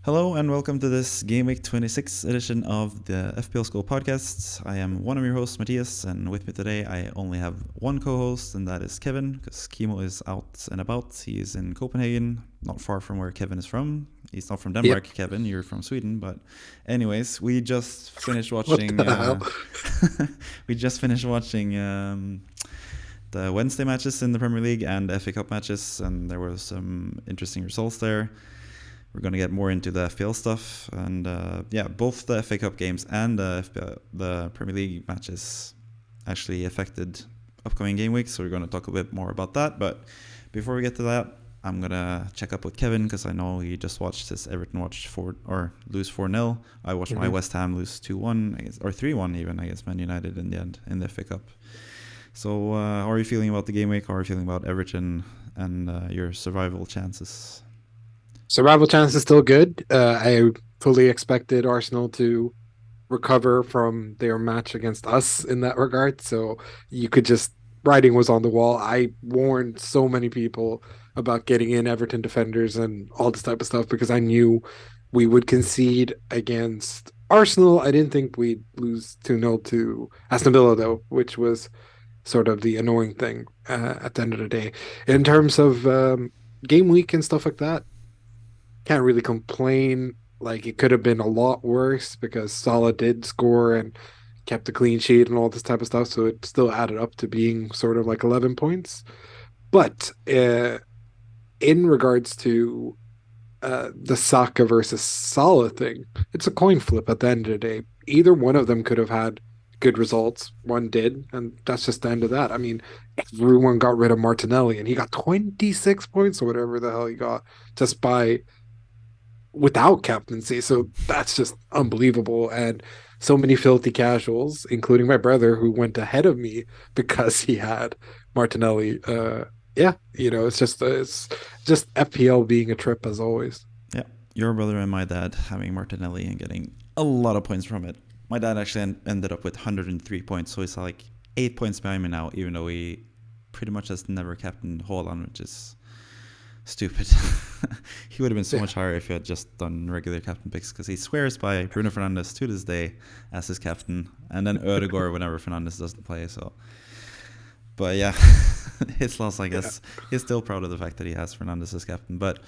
Hello and welcome to this Gameweek 26 edition of the FPL School podcast. I am one of your hosts, Mathias, and with me today I only have one co-host, and that is Kevin, because Kimo is out and about. He is in Copenhagen, not far from where Kevin is from. He's not from Denmark, yep. Kevin, you're from Sweden, but anyways, we just finished watching the Wednesday matches in the Premier League and FA Cup matches, and there were some interesting results there. We're going to get more into the FPL stuff, and both the FA Cup games and the Premier League matches actually affected upcoming game weeks, so we're going to talk a bit more about that. But before we get to that, I'm going to check up with Kevin, because I know he just watched his Everton lose 4-0. I watched my West Ham lose 2-1, or 3-1 even, against Man United in the end in the FA Cup. So how are you feeling about the game week? How are you feeling about Everton and your survival chances? Survival chance is still good. I fully expected Arsenal to recover from their match against us in that regard. So you could just, writing was on the wall. I warned so many people about getting in Everton defenders and all this type of stuff because I knew we would concede against Arsenal. I didn't think we'd lose 2-0 to Aston Villa, though, which was sort of the annoying thing at the end of the day. In terms of game week and stuff like that, can't really complain. Like, it could have been a lot worse because Salah did score and kept the clean sheet and all this type of stuff, so it still added up to being sort of like 11 points. But in regards to the Saka versus Salah thing, it's a coin flip at the end of the day. Either one of them could have had good results. One did, and that's just the end of that. I mean, everyone got rid of Martinelli, and he got 26 points or whatever the hell he got just without captaincy. So that's just unbelievable. And so many filthy casuals, including my brother, who went ahead of me because he had Martinelli. It's just FPL being a trip as always. Yeah, your brother and my dad having Martinelli and getting a lot of points from it. My dad actually ended up with 103 points, so he's like 8 points behind me now, even though he pretty much has never captained Haaland, which is stupid. He would have been so much higher if he had just done regular captain picks, because he swears by Bruno Fernandes to this day as his captain, and then Ødegaard whenever Fernandes doesn't play. So, but yeah, his loss, I guess. He's still proud of the fact that he has Fernandes as captain. But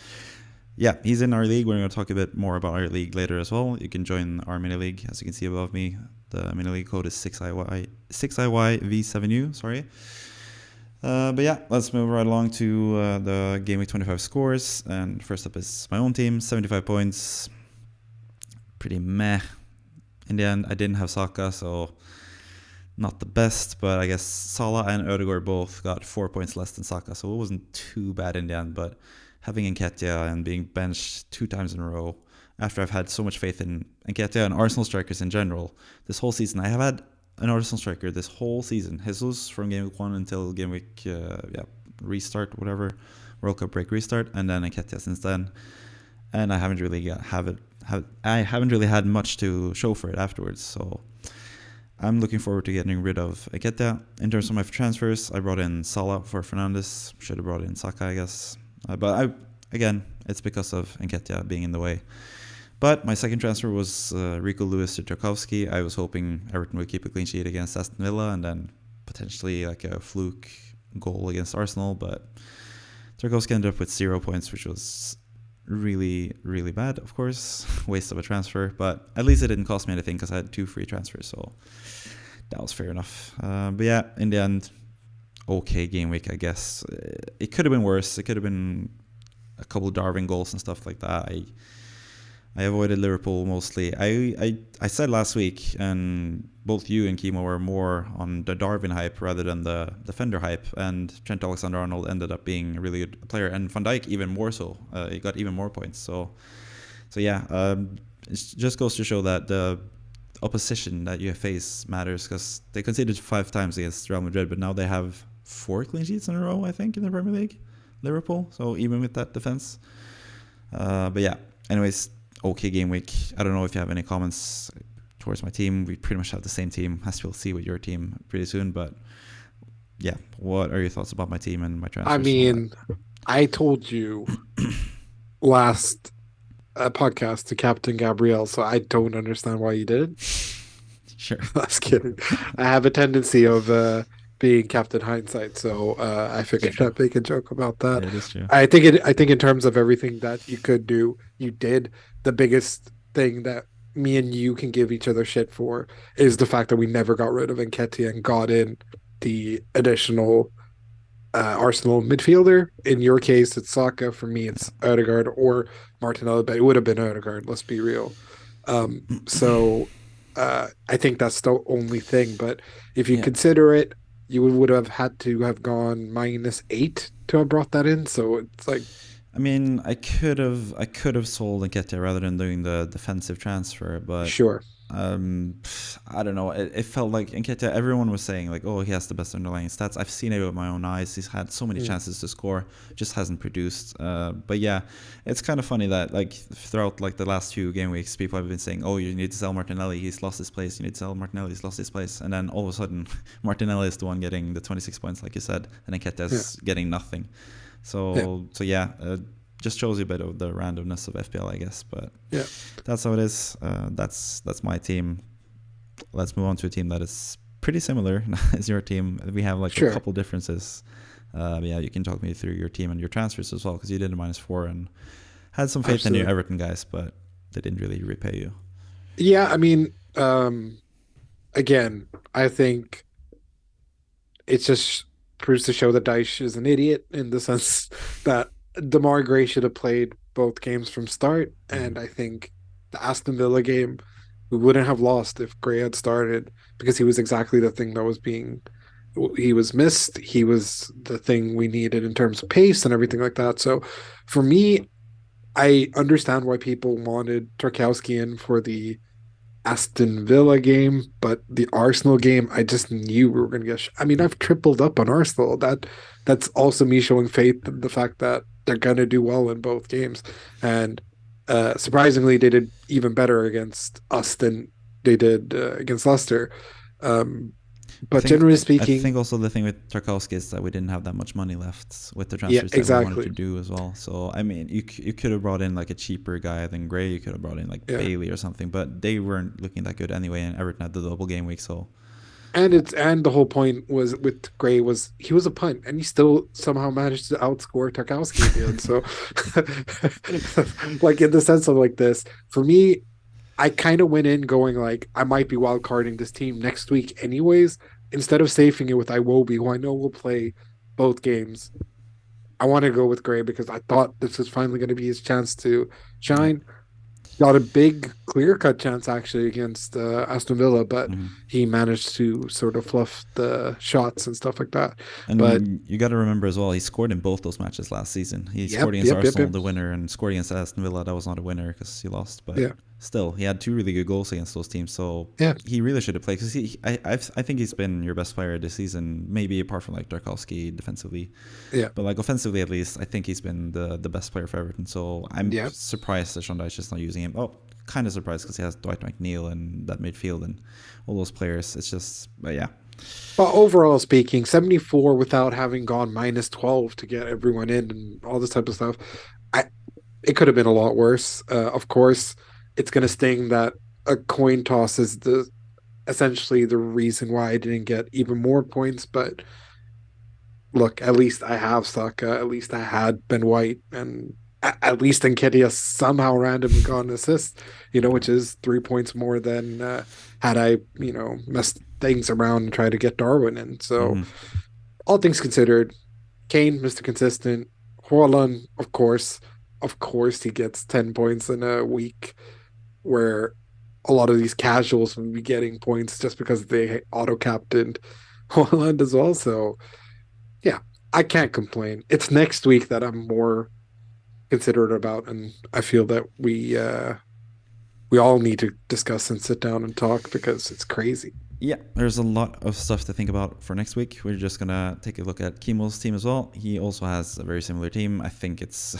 yeah, he's in our league. We're going to talk a bit more about our league later as well. You can join our mini league, as you can see above me. The mini league code is 6IYV7U. Sorry. But yeah, let's move right along to the Game Week 25 scores. And first up is my own team, 75 points. Pretty meh. In the end, I didn't have Saka, so not the best. But I guess Salah and Ødegaard both got 4 points less than Saka, so it wasn't too bad in the end. But having Nketiah and being benched 2 times in a row, after I've had so much faith in Nketiah and Arsenal strikers in general, this whole season I have had an Arsenal striker this whole season. Jesus from Game Week 1 until Game Week restart, whatever, World Cup break restart, and then Nketiah since then. And I haven't really had much to show for it afterwards. So I'm looking forward to getting rid of Nketiah. In terms of my transfers, I brought in Salah for Fernandes. Should have brought in Saka, I guess. But it's because of Nketiah being in the way. But my second transfer was Rico Lewis to Tarkowski. I was hoping Everton would keep a clean sheet against Aston Villa and then potentially like a fluke goal against Arsenal. But Tarkowski ended up with 0 points, which was really, really bad, of course. Waste of a transfer. But at least it didn't cost me anything because I had 2 free transfers. So that was fair enough. But yeah, in the end, okay game week, I guess. It could have been worse. It could have been a couple of Darwin goals and stuff like that. I avoided Liverpool mostly. I said last week, and both you and Kimo were more on the Darwin hype rather than the defender hype, and Trent Alexander-Arnold ended up being a really good player, and Van Dijk even more so. He got even more points. So yeah, it just goes to show that the opposition that you face matters, because they conceded 5 times against Real Madrid, but now they have 4 clean sheets in a row, I think, in the Premier League, Liverpool. So even with that defense. But yeah, anyways, okay game week. I don't know if you have any comments towards my team. We pretty much have the same team, as we'll see with your team pretty soon, but yeah, what are your thoughts about my team and my I transfers and all that? mean, I told you last podcast to Captain Gabrielle, so I don't understand why you did it. Sure. I was kidding. I have a tendency of being Captain Hindsight, so I figured I'd make a joke about that. It is true. I think in terms of everything that you could do, you did. The biggest thing that me and you can give each other shit for is the fact that we never got rid of Nketiah and got in the additional Arsenal midfielder. In your case, it's Saka. For me, Yeah. it's Odegaard or Martinelli, but it would have been Odegaard. Let's be real. So I think that's the only thing. But if you Yeah. consider it, you would have had to have gone -8 to have brought that in. So it's like, I mean, I could have sold Nketiah rather than doing the defensive transfer, but sure, I don't know. It felt like Nketiah. Everyone was saying like, oh, he has the best underlying stats. I've seen it with my own eyes. He's had so many mm, chances to score, just hasn't produced. But yeah, it's kind of funny that like throughout like the last few game weeks, people have been saying, oh, you need to sell Martinelli. He's lost his place. You need to sell Martinelli. He's lost his place. And then all of a sudden, Martinelli is the one getting the 26 points, like you said, and yeah, Nketiah's getting nothing. yeah, So yeah, just shows you a bit of the randomness of FPL, I guess. But yeah, that's how it is. That's my team. Let's move on to a team that is pretty similar as your team. We have like a sure, couple differences. Yeah, you can talk me through your team and your transfers as well, because you did a -4 and had some faith in your absolutely. Everton guys, but they didn't really repay you. Yeah, I mean, again, I think it just proves to show that Dyche is an idiot in the sense that DeMar Gray should have played both games from start. Mm-hmm. And I think the Aston Villa game, we wouldn't have lost if Gray had started because he was exactly the thing that was being, he was missed. He was the thing we needed in terms of pace and everything like that. So for me, I understand why people wanted Tarkowski in for the Aston Villa game, but the Arsenal game, I just knew we were going to get. I mean, I've tripled up on Arsenal. That's also me showing faith in the fact that they're going to do well in both games. And surprisingly, they did even better against us than they did against Leicester. Um, I but think generally I think speaking, also the thing with Tarkowski is that we didn't have that much money left with the yeah, transfers that we wanted exactly. to do as well. So I mean, you could have brought in like a cheaper guy than Gray. You could have brought in like Yeah. Bailey or something, but they weren't looking that good anyway. And Everton had the double game week, so And the whole point was with Gray was he was a punt and he still somehow managed to outscore Tarkowski in the end. So like in the sense of like this, for me, I kind of went in going like I might be wild carding this team next week anyways. Instead of safing it with Iwobi, who I know will play both games, I want to go with Gray because I thought this was finally going to be his chance to yeah. shine. Got a big clear cut chance actually against Aston Villa, but Mhm. he managed to sort of fluff the shots and stuff like that. But And you got to remember as well, he scored in both those matches last season. He scored yep, against yep, yep, Arsenal, yep. the winner, and scored against Aston Villa. That was not a winner because he lost, but Yeah, still, he had two really good goals against those teams. So yeah, he really should have played because I think he's been your best player this season, maybe apart from like Darkowski defensively, yeah, but like offensively at least, I think he's been the best player for Everton. So I'm yeah. surprised that Sean Dyche is not using him. Oh, kind of surprised because he has Dwight McNeil and that midfield and all those players. It's just, but yeah. But overall speaking, 74 without having gone -12 to get everyone in and all this type of stuff. I It could have been a lot worse. Of course, it's going to sting that a coin toss is the essentially the reason why I didn't get even more points. But look, at least I have Saka. At least I had Ben White, and at least Nketiah somehow randomly got an assist. Yeah. Which is 3 points more than had I messed things around and tried to get Darwin in. So Hmm. all things considered, Kane, Mr. Consistent. Haaland, of course, he gets 10 points in a week where a lot of these casuals will be getting points just because they auto captained Haaland as well. So yeah, I can't complain. It's next week that I'm more considerate about, and I feel that we all need to discuss and sit down and talk because it's crazy. Yeah, there's a lot of stuff to think about for next week. We're just gonna take a look at Kimo's team as well. He also has a very similar team. I think it's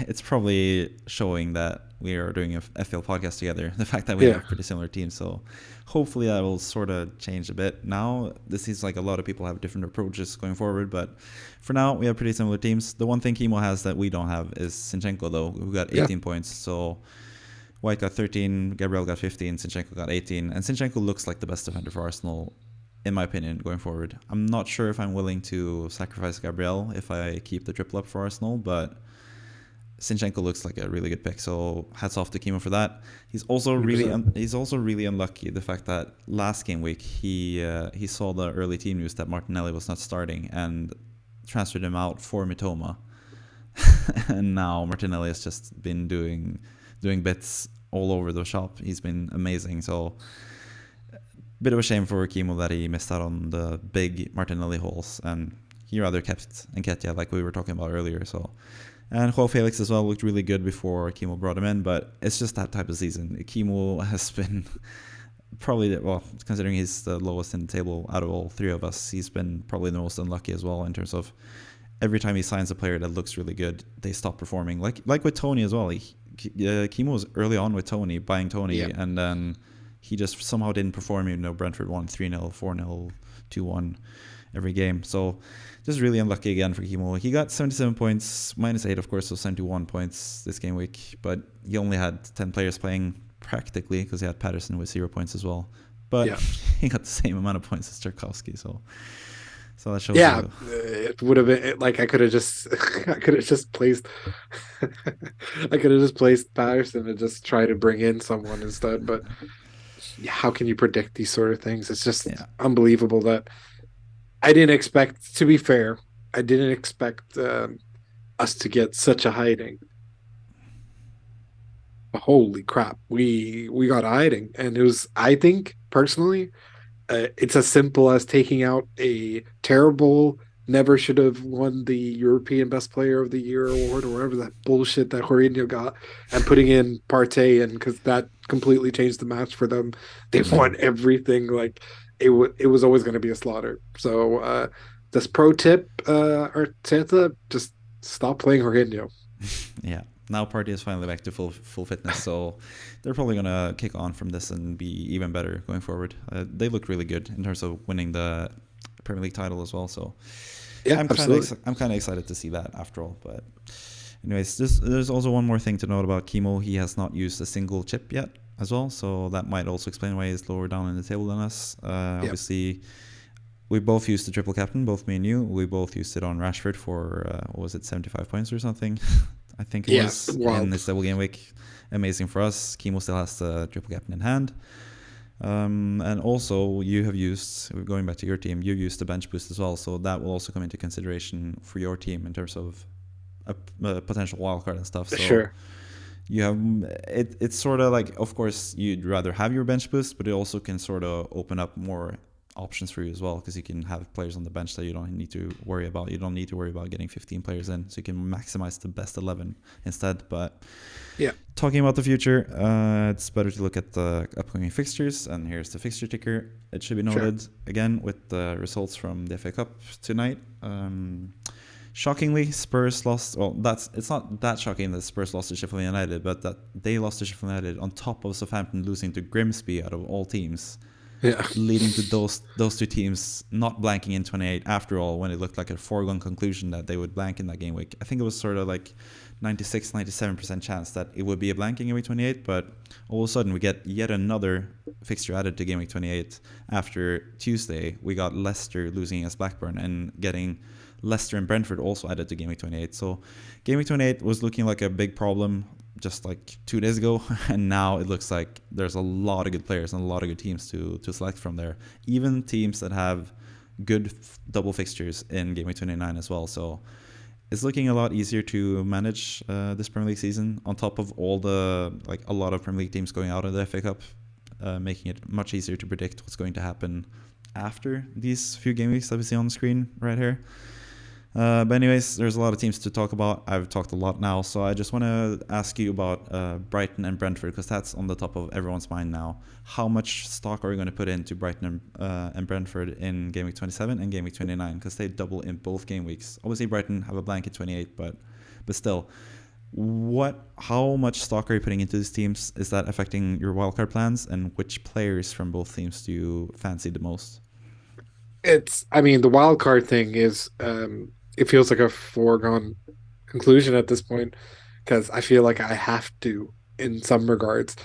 it's probably showing that we are doing a FPL podcast together. The fact that we Yeah. have pretty similar teams. So hopefully that will sort of change a bit. Now this seems like a lot of people have different approaches going forward, but for now we have pretty similar teams. The one thing Kimo has that we don't have is Sinchenko though, who got 18 points. So White got 13, Gabriel got 15, Sinchenko got 18, and Sinchenko looks like the best defender for Arsenal, in my opinion, going forward. I'm not sure if I'm willing to sacrifice Gabriel if I keep the triple up for Arsenal, but Sinchenko looks like a really good pick, so hats off to Kimo for that. He's also really unlucky. The fact that last game week he saw the early team news that Martinelli was not starting and transferred him out for Mitoma, and now Martinelli has just been doing bits all over the shop. He's been amazing. So bit of a shame for Kimo that he missed out on the big Martinelli holes, and he rather kept Nketiah like we were talking about earlier. So, and Joao Felix as well looked really good before Kimo brought him in, but it's just that type of season. Kimo has been probably, well, considering he's the lowest in the table out of all three of us, he's been probably the most unlucky as well in terms of every time he signs a player that looks really good, they stop performing. Like with Tony as well. Kimo was early on with Tony, buying Tony, and then he just somehow didn't perform, even though Brentford won 3-0, 4-0, 2-1 every game. So just really unlucky again for Kimo. He got 77 points, -8, of course, so 71 points this game week, but he only had 10 players playing practically because he had Patterson with 0 points as well. But he got the same amount of points as Tarkowski, so that shows you. It would have been like I could have just placed Patterson and just try to bring in someone instead. But how can you predict these sort of things? It's just unbelievable that I didn't expect. To be fair, I didn't expect us to get such a hiding. Holy crap, we got a hiding, and it was. I think personally, it's as simple as taking out a terrible, never should have won the European Best Player of the Year award or whatever that bullshit that Jorginho got, and putting in Partey in because that completely changed the match for them. They won everything. Like it was always going to be a slaughter. So this pro tip, Arteta, just stop playing Jorginho. Yeah. Now Partey is finally back to full fitness, so they're probably gonna kick on from this and be even better going forward. They look really good in terms of winning the Premier League title as well. So I'm kind of excited to see that after all. But anyways, there's also one more thing to note about Kimo. He has not used a single chip yet as well, so that might also explain why he's lower down in the table than us. Obviously, we both used the triple captain, both me and you. We both used it on Rashford for what was it, 75 points or something. I think it was in this double game week. Amazing for us. Kimo still has the triple captain in hand. And also you have used, going back to your team, you used the bench boost as well. So that will also come into consideration for your team in terms of a potential wildcard and stuff. So you have it's sort of like, of course, you'd rather have your bench boost, but it also can sort of open up more options for you as well, because you can have players on the bench that you don't need to worry about. You don't need to worry about getting 15 players in, so you can maximize the best 11 instead. But talking about the future, it's better to look at the upcoming fixtures, and here's the fixture ticker. It should be noted again with the results from the FA Cup tonight. Shockingly, Spurs lost. Well, it's not that shocking that Spurs lost to Sheffield United, but that they lost to Sheffield United on top of Southampton losing to Grimsby out of all teams. Leading to those two teams not blanking in 28 after all, when it looked like a foregone conclusion that they would blank in that game week. I think it was sort of like 96-97% chance that it would be a blank in game week 28, but all of a sudden we get yet another fixture added to game week 28. After Tuesday, we got Leicester losing against Blackburn and getting Leicester and Brentford also added to game week 28. So game week 28 was looking like a big problem just like 2 days ago, and now it looks like there's a lot of good players and a lot of good teams to select from there, even teams that have good double fixtures in game week 29 as well. So it's looking a lot easier to manage this Premier League season, on top of all the, like, a lot of Premier League teams going out of the FA Cup, making it much easier to predict what's going to happen after these few game weeks that we see on the screen right here. But anyways, there's a lot of teams to talk about. I've talked a lot now, so I just want to ask you about Brighton and Brentford because that's on the top of everyone's mind now. How much stock are you going to put into Brighton and Brentford in Game Week 27 and Game Week 29? Because they double in both game weeks. Obviously, Brighton have a blank in 28, but still, how much stock are you putting into these teams? Is that affecting your wildcard plans? And which players from both teams do you fancy the most? I mean, the wild card thing is, it feels like a foregone conclusion at this point because I feel like I have to in some regards.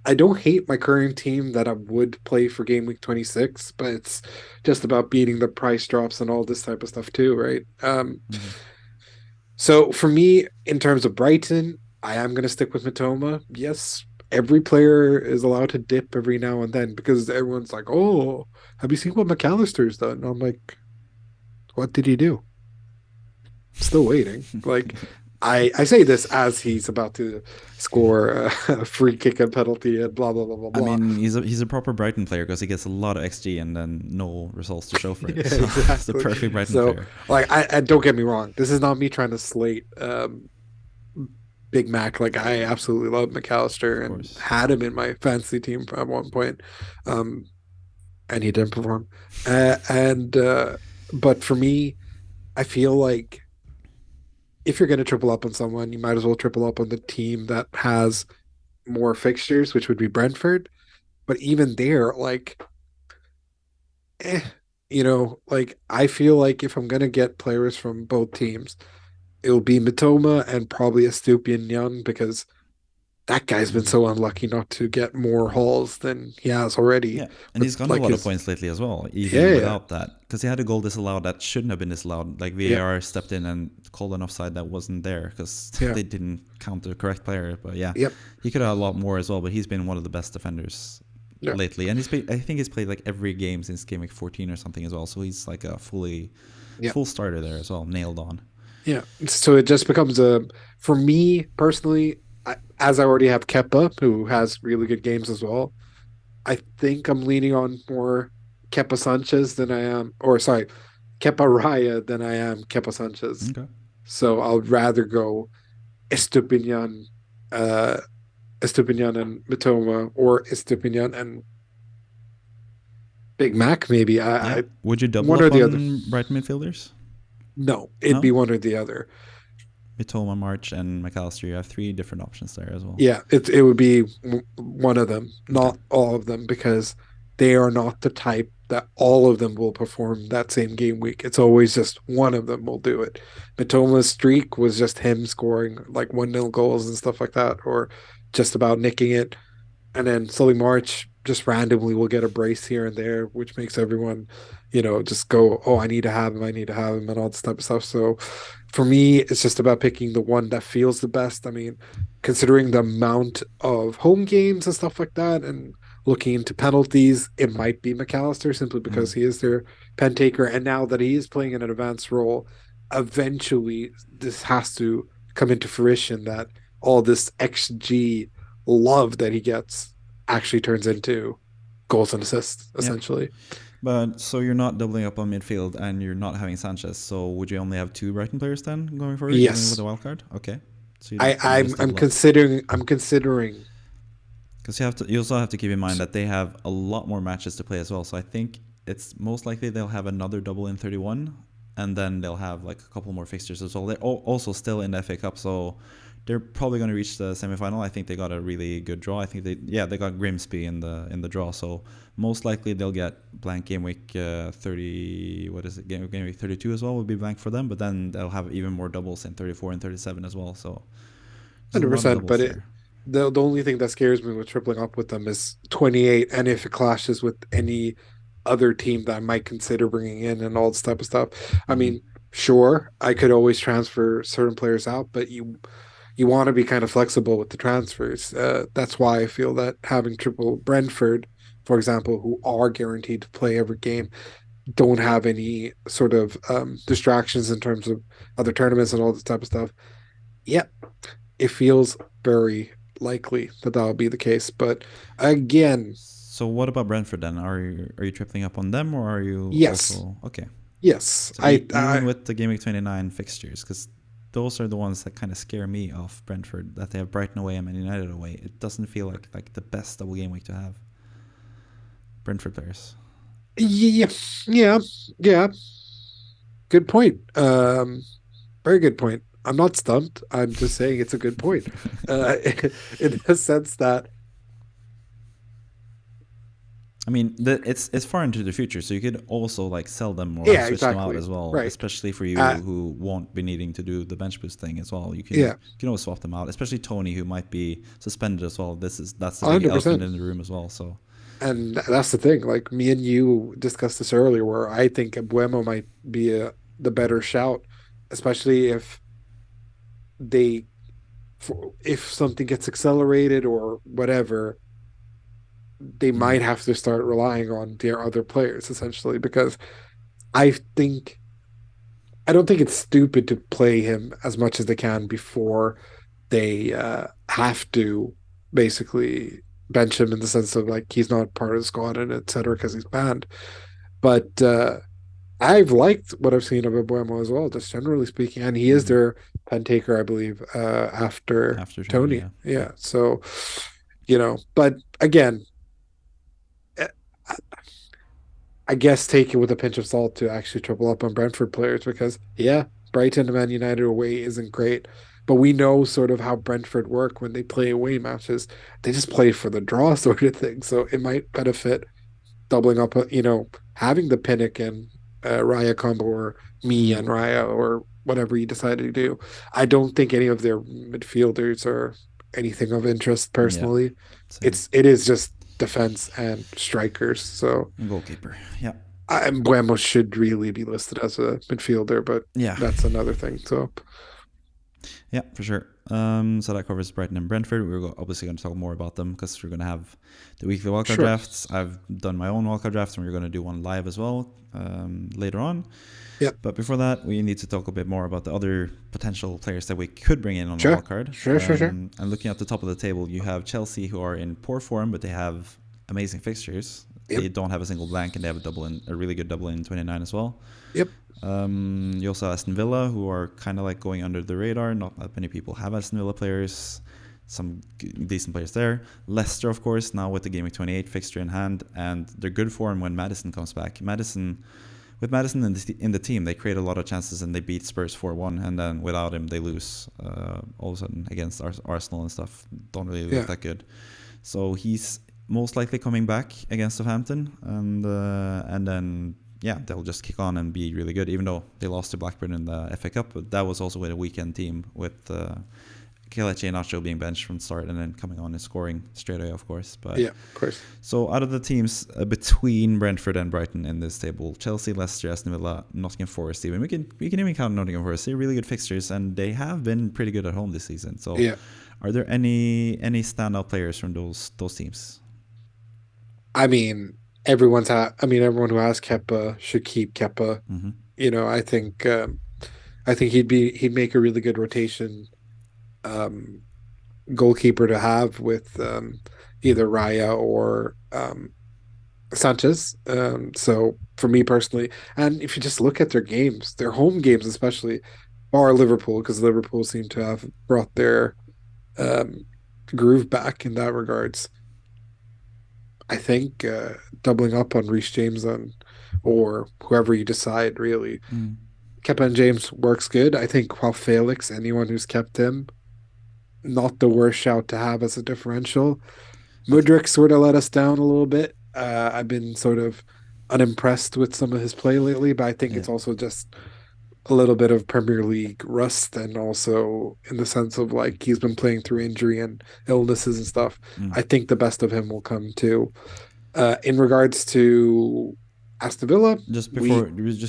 I don't hate my current team that I would play for game week 26, but it's just about beating the price drops and all this type of stuff too, right? Mm-hmm. So for me, in terms of Brighton, I am going to stick with Matoma. Yes, every player is allowed to dip every now and then because everyone's like, "Oh, have you seen what McAllister's done?" And I'm like, "What did he do?" Still waiting. Like, I say this as he's about to score a free kick and penalty and blah blah blah blah I blah. mean, he's a proper Brighton player because he gets a lot of XG and then no results to show for it. Yeah, So it's the exactly. perfect Brighton So, player. like, I don't get me wrong. This is not me trying to slate Big Mac. Like, I absolutely love McAllister Of and course. had him in my fantasy team at one point, um, and he didn't perform. And but for me, I feel like if you're going to triple up on someone, you might as well triple up on the team that has more fixtures, which would be Brentford. But even there, like, eh, like I feel like if I'm gonna get players from both teams, it'll be Matoma and probably Estupiñán Young because that guy's been Mm-hmm. so unlucky not to get more hauls than he has already. Yeah, and But he's gotten a like lot of his points lately as well, yeah, even yeah, without that. Because he had a goal disallowed that shouldn't have been disallowed. Like yeah, VAR stepped in and called an offside that wasn't there because yeah, they didn't count the correct player. But yeah, yep, he could have had a lot more as well. But he's been one of the best defenders yeah, lately, and I think he's played like every game since game week 14 or something as well. So he's like a yeah, full starter there as well, nailed on. yeah. So it just becomes for me personally, as I already have Kepa, who has really good games as well. I think I'm leaning on more Kepa Sanchez than I am, or sorry, Kepa Raya than I am Kepa Sanchez. Okay. So I'll rather go Estupinian, uh, Estupinian and Matoma, or Estupinian and Big Mac, maybe. Yeah. Would you double One or up the other. on Brighton midfielders? No, it'd No. be one or the other. Mitoma, March, and McAllister. You have three different options there as well. Yeah, it would be one of them, Okay. not all of them, because they are not the type that all of them will perform that same game week. It's always just one of them will do it. Mitoma's streak was just him scoring like 1-0 goals and stuff like that, or just about nicking it. And then Sully March just randomly will get a brace here and there, which makes everyone, just go, oh, I need to have him, I need to have him, and all this type of stuff. So for me, it's just about picking the one that feels the best. I mean, considering the amount of home games and stuff like that, and looking into penalties, it might be McAllister simply because Mm. he is their pen taker. And now that he is playing in an advanced role, eventually this has to come into fruition that all this XG love that he gets actually turns into goals and assists, Yeah. essentially. But so you're not doubling up on midfield and you're not having Sanchez. So would you only have two Brighton players then going forward, even with Yes. the wild card? Okay. So you I, wouldn't I'm just I'm double up. considering Because you also have to keep in mind that they have a lot more matches to play as well. So I think it's most likely they'll have another double in 31, and then they'll have like a couple more fixtures as well. They're also still in the FA Cup, so they're probably going to reach the semifinal. I think they got a really good draw. I think they got Grimsby in the draw. So most likely they'll get blank game week 30. What is it? Game week 32 as well would be blank for them. But then they'll have even more doubles in 34 and 37 as well. So there's a lot of 100%, doubles but there. the only thing that scares me with tripling up with them is 28, and if it clashes with any other team that I might consider bringing in and all this type of stuff. I Mm-hmm. mean, sure, I could always transfer certain players out, but you want to be kind of flexible with the transfers. That's why I feel that having triple Brentford, for example, who are guaranteed to play every game, don't have any sort of distractions in terms of other tournaments and all this type of stuff. Yeah, it feels very likely that that'll be the case. But again, So what about Brentford then? Are you tripling up on them or are you yes, also okay? Yes, So even I with the Game Week 29 fixtures, because those are the ones that kind of scare me off Brentford, that they have Brighton away and Man United away. It doesn't feel like the best double game week to have Brentford players. yeah, yeah, yeah. Good point. Very good point. I'm not stumped. I'm just saying it's a good point. In the sense that, I mean, it's far into the future, so you could also like sell them or yeah, switch them out exactly. as well. Right. Especially for you Uh, who won't be needing to do the bench boost thing as well. yeah, You can always swap them out. Especially Tony, who might be suspended as well. That's the big elephant 100%. in the room as well. So And that's the thing. Like me and you discussed this earlier, where I think Buemo might be the better shout, especially they if something gets accelerated or whatever, they mm, might have to start relying on their other players essentially. Because I think I don't think it's stupid to play him as much as they can before they have to basically bench him in the sense of like he's not part of the squad and etc. because he's banned. But I've liked what I've seen of Buemo as well, just generally speaking, and he is mm, their pen taker, I believe, after after Tony, Tony. yeah. Yeah, so but again, eh, I guess take it with a pinch of salt to actually triple up on Brentford players because yeah, Brighton and Man United away isn't great, but we know sort of how Brentford work when they play away matches. They just play for the draw sort of thing, so it might benefit doubling up, having the Pinnock and Raya combo or me Mm, and Raya or whatever you decide to do. I don't think any of their midfielders are anything of interest yeah, personally. same. It is just defense and strikers. So And goalkeeper, yeah, Buemo should really be listed as a midfielder, but yeah. that's another thing. So Yeah, for sure. So that covers Brighton and Brentford. We're obviously going to talk more about them because we're going to have the weekly wildcard sure. drafts. I've done my own wildcard draft, and we're going to do one live as well later on. Yep. But before that, we need to talk a bit more about the other potential players that we could bring in on the Sure. wildcard. Sure. And looking at the top of the table, you have Chelsea, who are in poor form, but they have amazing fixtures. Yep. They don't have a single blank, and they have a really good double in 29 as well. Yep. You also have Aston Villa, who are kind of like going under the radar. Not that many people have Aston Villa players. Some decent players there. Leicester, of course, now with the Game Week 28 fixture in hand, and they're good form when Maddison comes back. With Maddison in the team, they create a lot of chances and they beat Spurs 4-1, and then without him, they lose all of a sudden against Arsenal and stuff. Don't really look Yeah. that good. So he's most likely coming back against Southampton, and then yeah, they'll just kick on and be really good. Even though they lost to Blackburn in the FA Cup, but that was also with a weekend team with Kelechi Iheanacho being benched from the start and then coming on and scoring straight away, of course. But Yeah. Of course. so out of the teams between Brentford and Brighton in this table, Chelsea, Leicester, Aston Villa, Nottingham Forest, even we can even count Nottingham Forest. They're really good fixtures and they have been pretty good at home this season. So Yeah. are there any standout players from those teams? I mean, everyone who has Kepa should keep Kepa. Mm-hmm. I think he'd make a really good rotation um, goalkeeper to have with either Raya or Sanchez. So for me personally, and if you just look at their games, their home games especially, are Liverpool because Liverpool seem to have brought their um, groove back in that regards. I think doubling up on Reece James or whoever you decide really. Mm. Kepa and James works good. I think while Felix, anyone who's kept him, not the worst shout to have as a differential. Mudryk sort of let us down a little bit. I've been sort of unimpressed with some of his play lately, but I think Yeah. it's also just a little bit of Premier League rust and also in the sense of like he's been playing through injury and illnesses and stuff. Mm. I think the best of him will come too. In regards to Aston Villa, Just we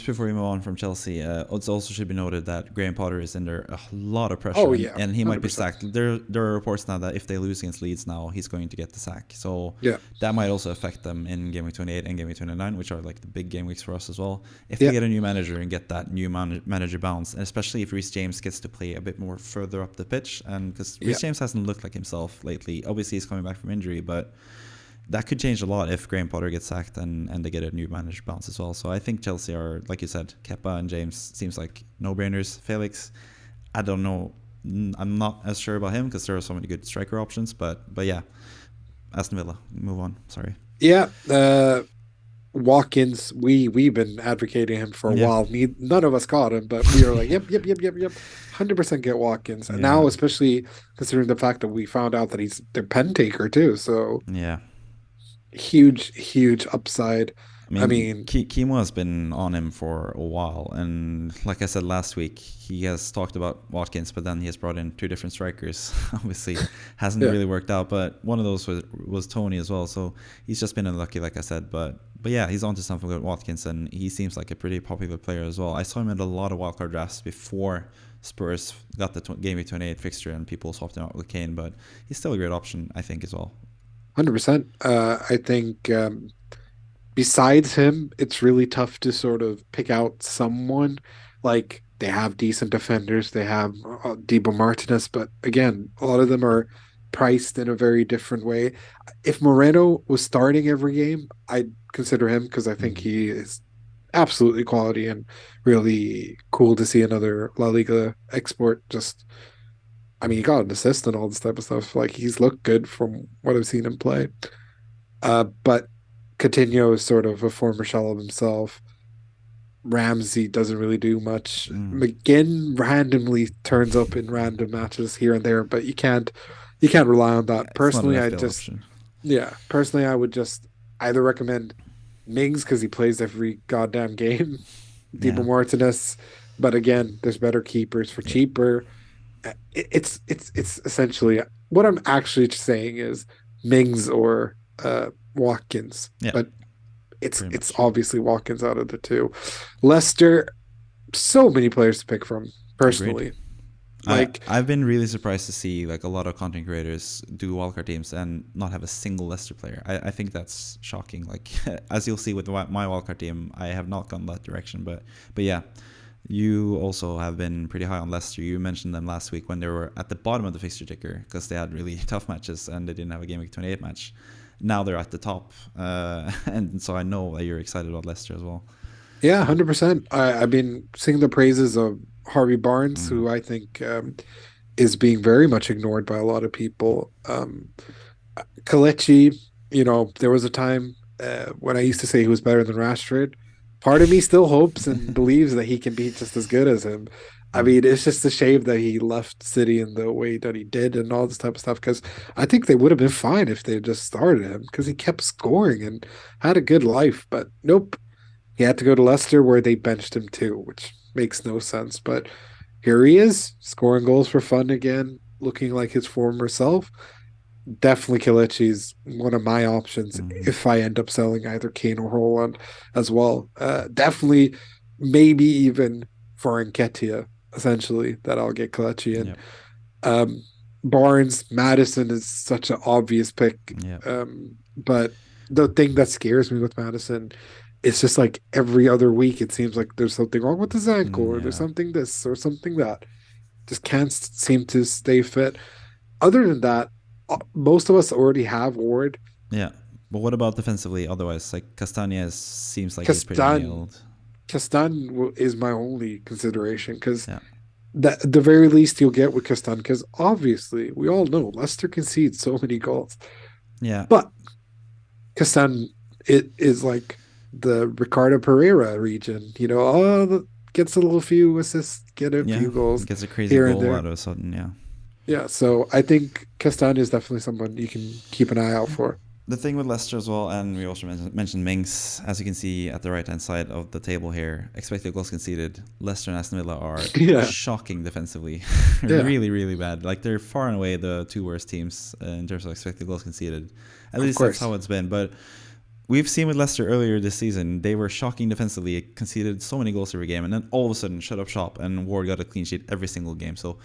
before we move on from Chelsea, it also should be noted that Graham Potter is under a lot of pressure, oh yeah, and he might be 100%. sacked. There are reports now that if they lose against Leeds now, he's going to get the sack. So Yeah, that might also affect them in Game Week 28 and Game Week 29, which are like the big game weeks for us as well. If they yeah, get a new manager and get that new manager bounce, and especially if Reece James gets to play a bit more further up the pitch, and because yeah, Reece James hasn't looked like himself lately. Obviously, he's coming back from injury, but that could change a lot if Graham Potter gets sacked and they get a new manager bounce as well. So I think Chelsea are, like you said, Kepa and James seems like no-brainers. Felix, I don't know. I'm not as sure about him because there are so many good striker options. But yeah, Aston Villa, move on. Sorry. Yeah, Watkins, we've been advocating him for a Yeah. while. None of us caught him, but we were like, yep, 100% get Watkins. And Yeah. now, especially considering the fact that we found out that he's their pen taker too, so Yeah. huge upside. I I mean, mean, Kimo has been on him for a while, and like I said last week, he has talked about Watkins, but then he has brought in two different strikers. Obviously, hasn't yeah, really worked out, but one of those was Tony as well. So he's just been unlucky, like I said. But yeah, he's onto something with Watkins, and he seems like a pretty popular player as well. I saw him in a lot of wildcard drafts before Spurs got the Gameweek 28 fixture, and people swapped him out with Kane, but he's still a great option, I think, as well. 100%. I think besides him, it's really tough to sort of pick out someone. Like they have decent defenders, they have Debo Martinez, but again, a lot of them are priced in a very different way. If Moreno was starting every game, I'd consider him because I think Mm. he is absolutely quality and really cool to see another La Liga export. Just, I mean, he got an assist and all this type of stuff. Like he's looked good from what I've seen him play. But Coutinho is sort of a former shell of himself. Ramsey doesn't really do much. Mm. McGinn randomly turns up in random matches here and there, but you can't rely on Yeah, that. it's not an Personally, FPL option. I would just either recommend Mings because he plays every goddamn game, Yeah. Debo Martinez, but again, there's better keepers for Yeah. cheaper. It's essentially what I'm actually saying is Mings or Watkins, Yeah. but it's Pretty it's much. obviously Watkins out of the two. Leicester, so many players to pick from. Agreed. Personally, like I've been really surprised to see like a lot of content creators do wildcard teams and not have a single Leicester player. I think that's shocking. Like as you'll see with my wildcard team, I have not gone that direction. But yeah, you also have been pretty high on Leicester. You mentioned them last week when they were at the bottom of the fixture ticker because they had really tough matches and they didn't have a Game Week 28 match. Now they're at the top, and so I know that you're excited about Leicester as well. yeah, 100%. I've been singing the praises of Harvey Barnes, Mm. who I think is being very much ignored by a lot of people. Kalechi, there was a time when I used to say he was better than Rashford. Part of me still hopes and believes that he can be just as good as him. I Mm. mean, it's just a shame that he left City in the way that he did and all this type of stuff. Because I think they would have been fine if they just started him because he kept scoring and had a good life. But nope, he had to go to Leicester where they benched him too, which makes no sense. But here he is, scoring goals for fun again, looking like his former self. Definitely Kelechi's one of my options Mm-hmm. if I end up selling either Kane or Holland as well. Definitely, maybe even for Nketiah, essentially, that I'll get Kelechi in. Yep. Um, Barnes, Madison is such an obvious pick. Yep. But the thing that scares me with Madison, it's just like every other week, it seems like there's something wrong with his ankle or there's Yeah. something this or something that. Just can't seem to stay fit. Other than that, most of us already have Ward. Yeah. But what about defensively otherwise? Like Castañez seems like he's pretty Castan nailed. Castan is my only consideration because Yeah. the very least you'll get with Castan because obviously we all know Leicester concedes so many goals, Yeah. but Castan it is like the Ricardo Pereira region, gets a little few assists, get a Yeah. few goals Gets a crazy here and goal there. out of a sudden. Yeah. Yeah, so I think Castan is definitely someone you can keep an eye out for. The thing with Leicester as well, and we also mentioned Mings, as you can see at the right hand side of the table here, expected goals conceded. Leicester and Aston Villa are Yeah, shocking defensively, yeah, really, really bad. Like they're far and away the two worst teams in terms of expected goals conceded. At of least that's course. how it's been. But we've seen with Leicester earlier this season, they were shocking defensively, conceded so many goals every game, and then all of a sudden shut up shop, and Ward got a clean sheet every single game. So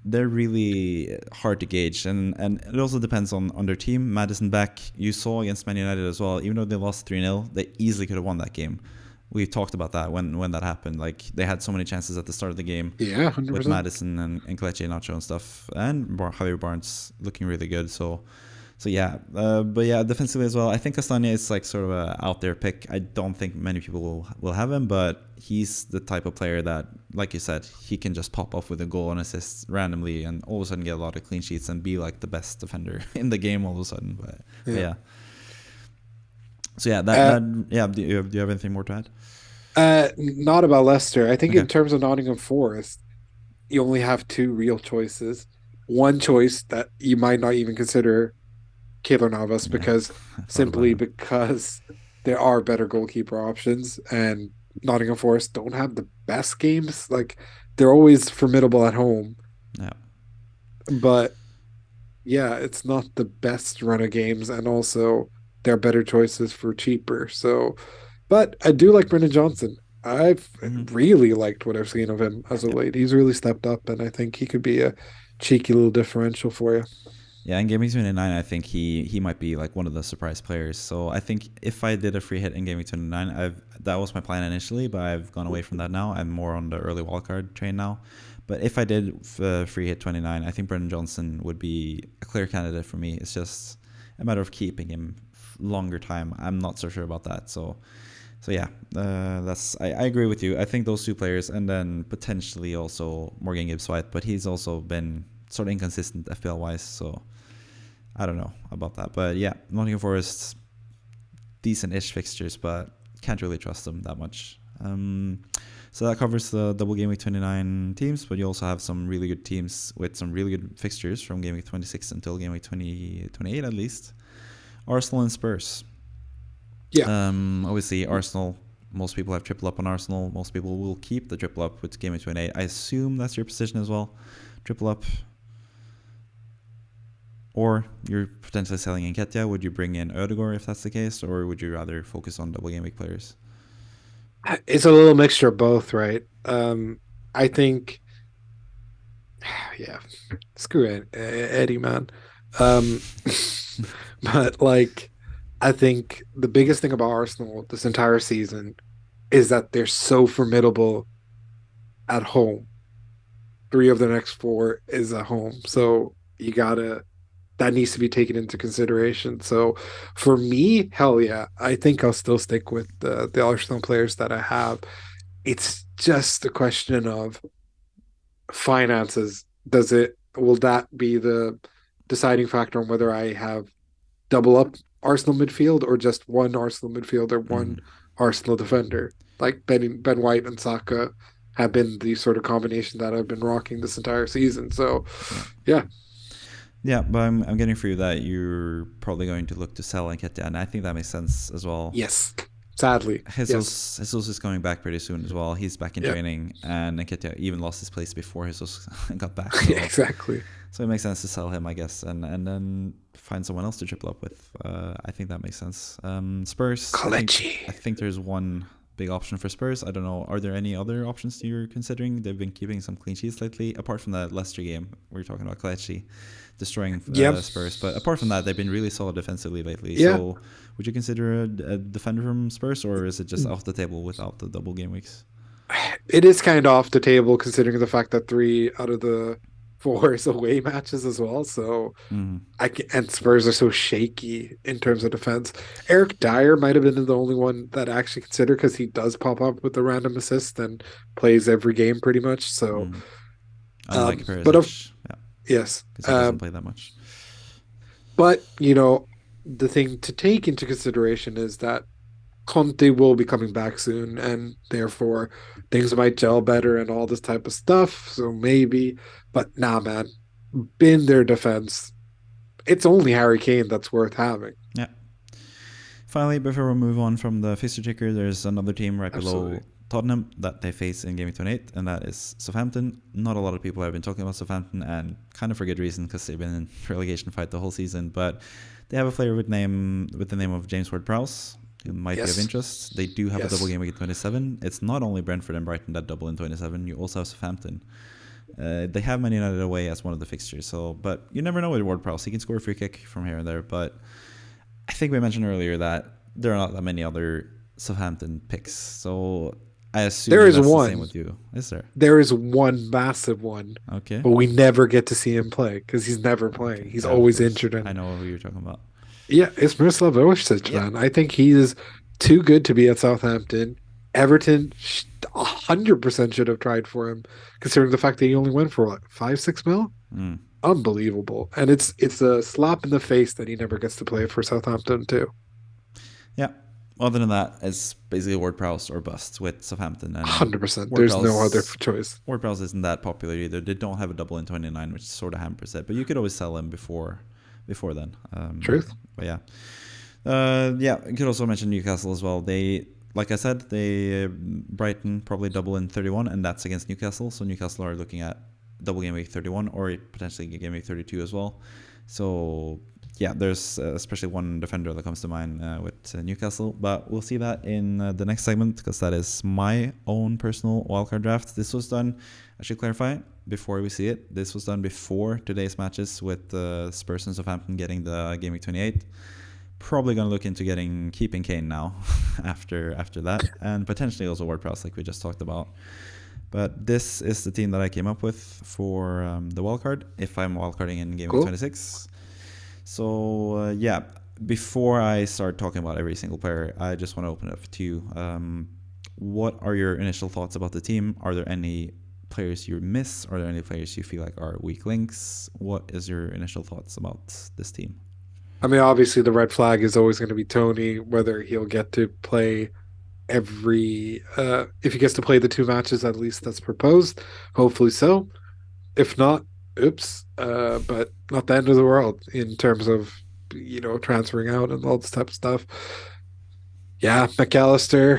they're really hard to gauge, and it also depends on their team. Madison back, you saw against Man United as well. Even though they lost 3-0, they easily could have won that game. We talked about that when that happened. Like they had so many chances at the start of the game Yeah, with 100%. Madison and Kelechi Iheanacho and stuff, and Javier Barnes looking really good. So So yeah, but yeah, defensively as well. I think Castagna is like sort of a out there pick. I don't think many people will have him, but he's the type of player that, like you said, he can just pop off with a goal and assist randomly, and all of a sudden get a lot of clean sheets and be like the best defender in the game all of a sudden. But Yeah. yeah. So yeah, Uh, yeah. Do you have anything more to add? not about Leicester. I think Okay. in terms of Nottingham Forest, you only have two real choices. One choice that you might not even consider Keylor Navas Yeah, because I thought about simply him. because there are better goalkeeper options and Nottingham Forest don't have the best games. Like they're always formidable at home, Yeah. but yeah, it's not the best run of games, and also there are better choices for cheaper. So, but I do like Brendan Johnson. I've Hmm. really liked what I've seen of him as of Yep. late. He's really stepped up, and I think he could be a cheeky little differential for you. Yeah, in Gaming 29, I think he might be like one of the surprise players. So I think if I did a free hit in Gaming 29, that was my plan initially, but I've gone away from that now. I'm more on the early wildcard train now. But if I did free hit 29, I think Brendan Johnson would be a clear candidate for me. It's just a matter of keeping him longer time. I'm not so sure about that. So yeah, I agree with you. I think those two players, and then potentially also Morgan Gibbs White, but he's also been sort of inconsistent FPL wise. So I don't know about that. But yeah, Nottingham Forest, decent-ish fixtures, but can't really trust them that much. So that covers the double Game Week 29 teams, but you also have some really good teams with some really good fixtures from Game Week 26 until Game Week 28 at least. Arsenal and Spurs. Yeah. Obviously, Arsenal, most people have triple up on Arsenal. Most people will keep the triple up with Game Week 28. I assume that's your position as well. Triple up. Or you're potentially selling Nketiah. Would you bring in Ødegaard if that's the case, or would you rather focus on double game week players? It's a little mixture of both, right? I think, yeah, screw it, Eddie, man. Um, but like, I think the biggest thing about Arsenal this entire season is that they're so formidable at home. Three of the next four is at home, so you gotta that needs to be taken into consideration. So for me, hell yeah, I think I'll still stick with the Arsenal players that I have. It's just a question of finances. Will that be the deciding factor on whether I have double up Arsenal midfield or just one Arsenal midfielder, one Mm-hmm. Arsenal defender? Like Ben White and Saka have been the sort of combination that I've been rocking this entire season. So Yeah. yeah, Yeah, but I'm getting for you that you're probably going to look to sell Nketiah, and I think that makes sense as well. yes, sadly, yes, Jesus is coming back pretty soon as well. He's back in yeah, training, and Nketiah even lost his place before Jesus got back. exactly. So it makes sense to sell him, I guess, and then find someone else to triple up with. I think that makes sense. Spurs, I Kalechi. think there's one big option for Spurs. I don't know. Are there any other options you're considering? They've been keeping some clean sheets lately, apart from that Leicester game. We were talking about Kalechi destroying Yeah, Spurs, but apart from that, they've been really solid defensively lately. yeah. So would you consider a defender from Spurs, or is it just off the table without the double game weeks? It is kind of off the table considering the fact that three out of the four is away matches as well. So Mm. and Spurs are so shaky in terms of defense. Eric Dyer might have been the only one that I actually consider because he does pop up with a random assist and plays every game pretty much. So, Mm. Unlike but of Perisic, yeah, yes, because he doesn't play that much. but the thing to take into consideration is that Conte will be coming back soon, and therefore things might gel better and all this type of stuff. So maybe, but nah, man, in their defense, it's only Harry Kane that's worth having. Yeah. Finally, before we move on from the fixture ticker, there's another team right Absolutely. below Tottenham that they face in Game 28, and that is Southampton. Not a lot of people have been talking about Southampton, and kind of for good reason because they've been in relegation fight the whole season. But they have a player with the name of James Ward-Prowse, who might be of Yes. interest. They do have a double Yes. game week in 27. It's not only Brentford and Brighton that double in 27. You also have Southampton. They have Man United away as one of the fixtures. So, but you never know with Ward-Prowse. He can score a free kick from here and there, but I think we mentioned earlier that there are not that many other Southampton picks. So I There assume is that's the same one. with you. Is there? There is one massive one, Okay. but we never get to see him play because he's never playing. Okay. He's Yeah, of always course. injured. I And know who you're talking about. yeah, it's Miroslav Orsic, Yeah. man. I think he is too good to be at Southampton. Everton 100% should have tried for him, considering the fact that he only went for what, 5, 6 mil? Mm. Unbelievable. And it's a slap in the face that he never gets to play for Southampton too. Yeah. Other than that, it's basically Ward-Prowse or bust with Southampton, and 100%. There's no other Ward-Prowse choice. Ward-Prowse isn't that popular either. They don't have a double in 29, which sort of hampers it. But you could always sell him before then. Truth. But yeah. Yeah, you could also mention Newcastle as well. They, like I said, Brighton probably double in 31, and that's against Newcastle. So Newcastle are looking at double game week 31 or potentially game week 32 as well. So yeah, there's especially one defender that comes to mind with Newcastle, but we'll see that in the next segment because that is my own personal wildcard draft. This was done, I should clarify before we see it, this was done before today's matches with Spurs and Southampton getting the game week 28. Probably going to look into keeping Kane now after that, and potentially also Ward-Prowse like we just talked about. But this is the team that I came up with for the wildcard if I'm wildcarding in game week 26. So yeah, before I start talking about every single player, I just want to open it up to you. What are your initial thoughts about the team? Are there any players you miss? Are there any players you feel like are weak links? What is your initial thoughts about this team? I mean, obviously the red flag is always going to be Tony, whether he'll get to play if he gets to play the 2 matches at least that's proposed. Hopefully so. If not, oops. But not the end of the world in terms of transferring out and all this type of stuff. Yeah, McAllister,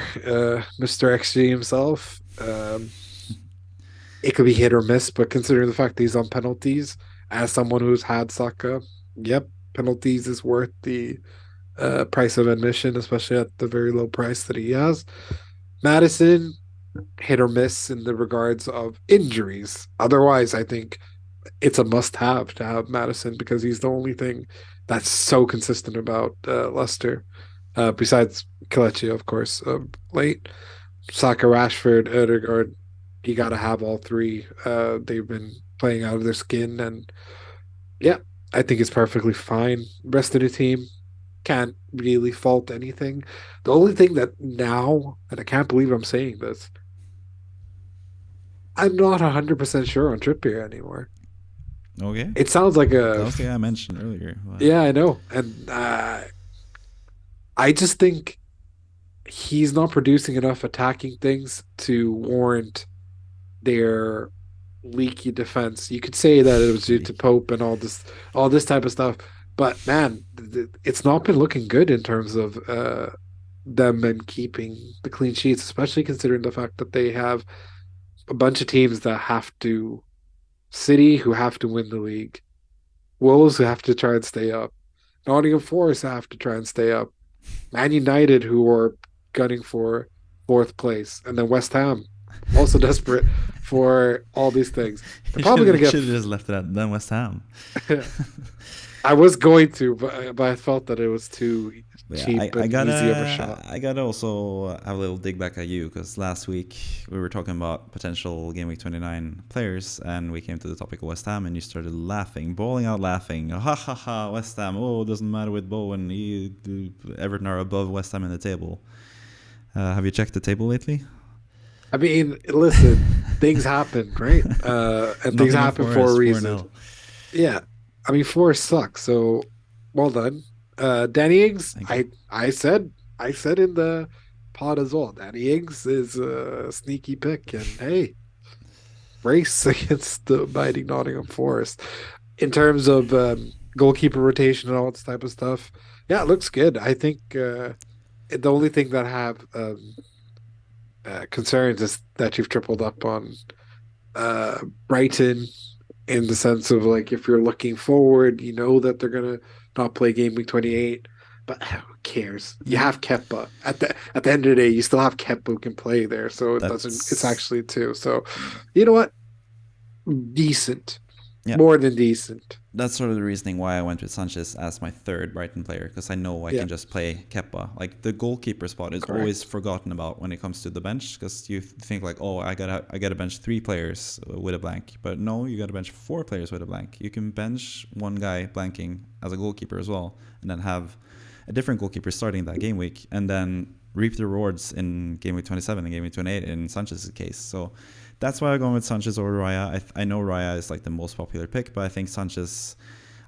Mr. XG himself. It could be hit or miss, but considering the fact that he's on penalties, as someone who's had Saka, yep, penalties is worth the price of admission, especially at the very low price that he has. Madison, hit or miss in the regards of injuries. Otherwise, I think it's a must-have to have Madison because he's the only thing that's so consistent about Leicester. Besides Kelechi, of course, late. Saka, Rashford, Odegaard, you got to have all three. They've been playing out of their skin, and yeah, I think it's perfectly fine. Rest of the team can't really fault anything. The only thing that now, and I can't believe I'm saying this, I'm not 100% sure on Trippier anymore. Okay. It sounds like That a. was the guy I mentioned earlier. But Yeah, I know. And I just think he's not producing enough attacking things to warrant their leaky defense. You could say that it was due to Pope and all this type of stuff, but man, it's not been looking good in terms of them and keeping the clean sheets, especially considering the fact that they have a bunch of teams that have to City who have to win the league, Wolves who have to try and stay up, Nottingham Forest who have to try and stay up, Man United who are gunning for fourth place, and then West Ham also desperate for all these things. They're probably going to get. Should have just left it at then West Ham. I was going to, but I felt that it was too Yeah, cheap I and gotta, easy of a shot. I gotta also have a little dig back at you because last week we were talking about potential game week 29 players, and we came to the topic of West Ham, and you started laughing, bawling out laughing. Ha ha ha! West Ham. Oh, it doesn't matter with Bowen. Everton are above West Ham in the table. Have you checked the table lately? I mean, listen, things happen, right? And things happen for a reason. Yeah, I mean, Forest sucks. So, well done, Danny Ings. I said in the pod as well. Danny Ings is a sneaky pick, and hey, race against the mighty Nottingham Forest in terms of goalkeeper rotation and all this type of stuff. Yeah, it looks good. I think the only thing that I have concerns is that you've tripled up on Brighton in the sense of like if you're looking forward, you know that they're gonna not play game week 28, but who cares? You have Kepa at the end of the day. You still have Kepa who can play there, so it doesn't. It's actually two. So, you know what? Decent. Yeah, more than decent. that's sort of the reasoning why I went with Sanchez as my third Brighton player, because I know I Yeah, can just play Kepa. Like the goalkeeper spot is always correct. forgotten about when it comes to the bench, because you think like, oh, I gotta bench 3 players with a blank, but no, you gotta bench 4 players with a blank. You can bench one guy blanking as a goalkeeper as well, and then have a different goalkeeper starting that game week, and then reap the rewards in game week 27 and game week 28 in Sanchez's case. So that's why I'm going with Sanchez over Raya. I know Raya is like the most popular pick, but I think Sanchez.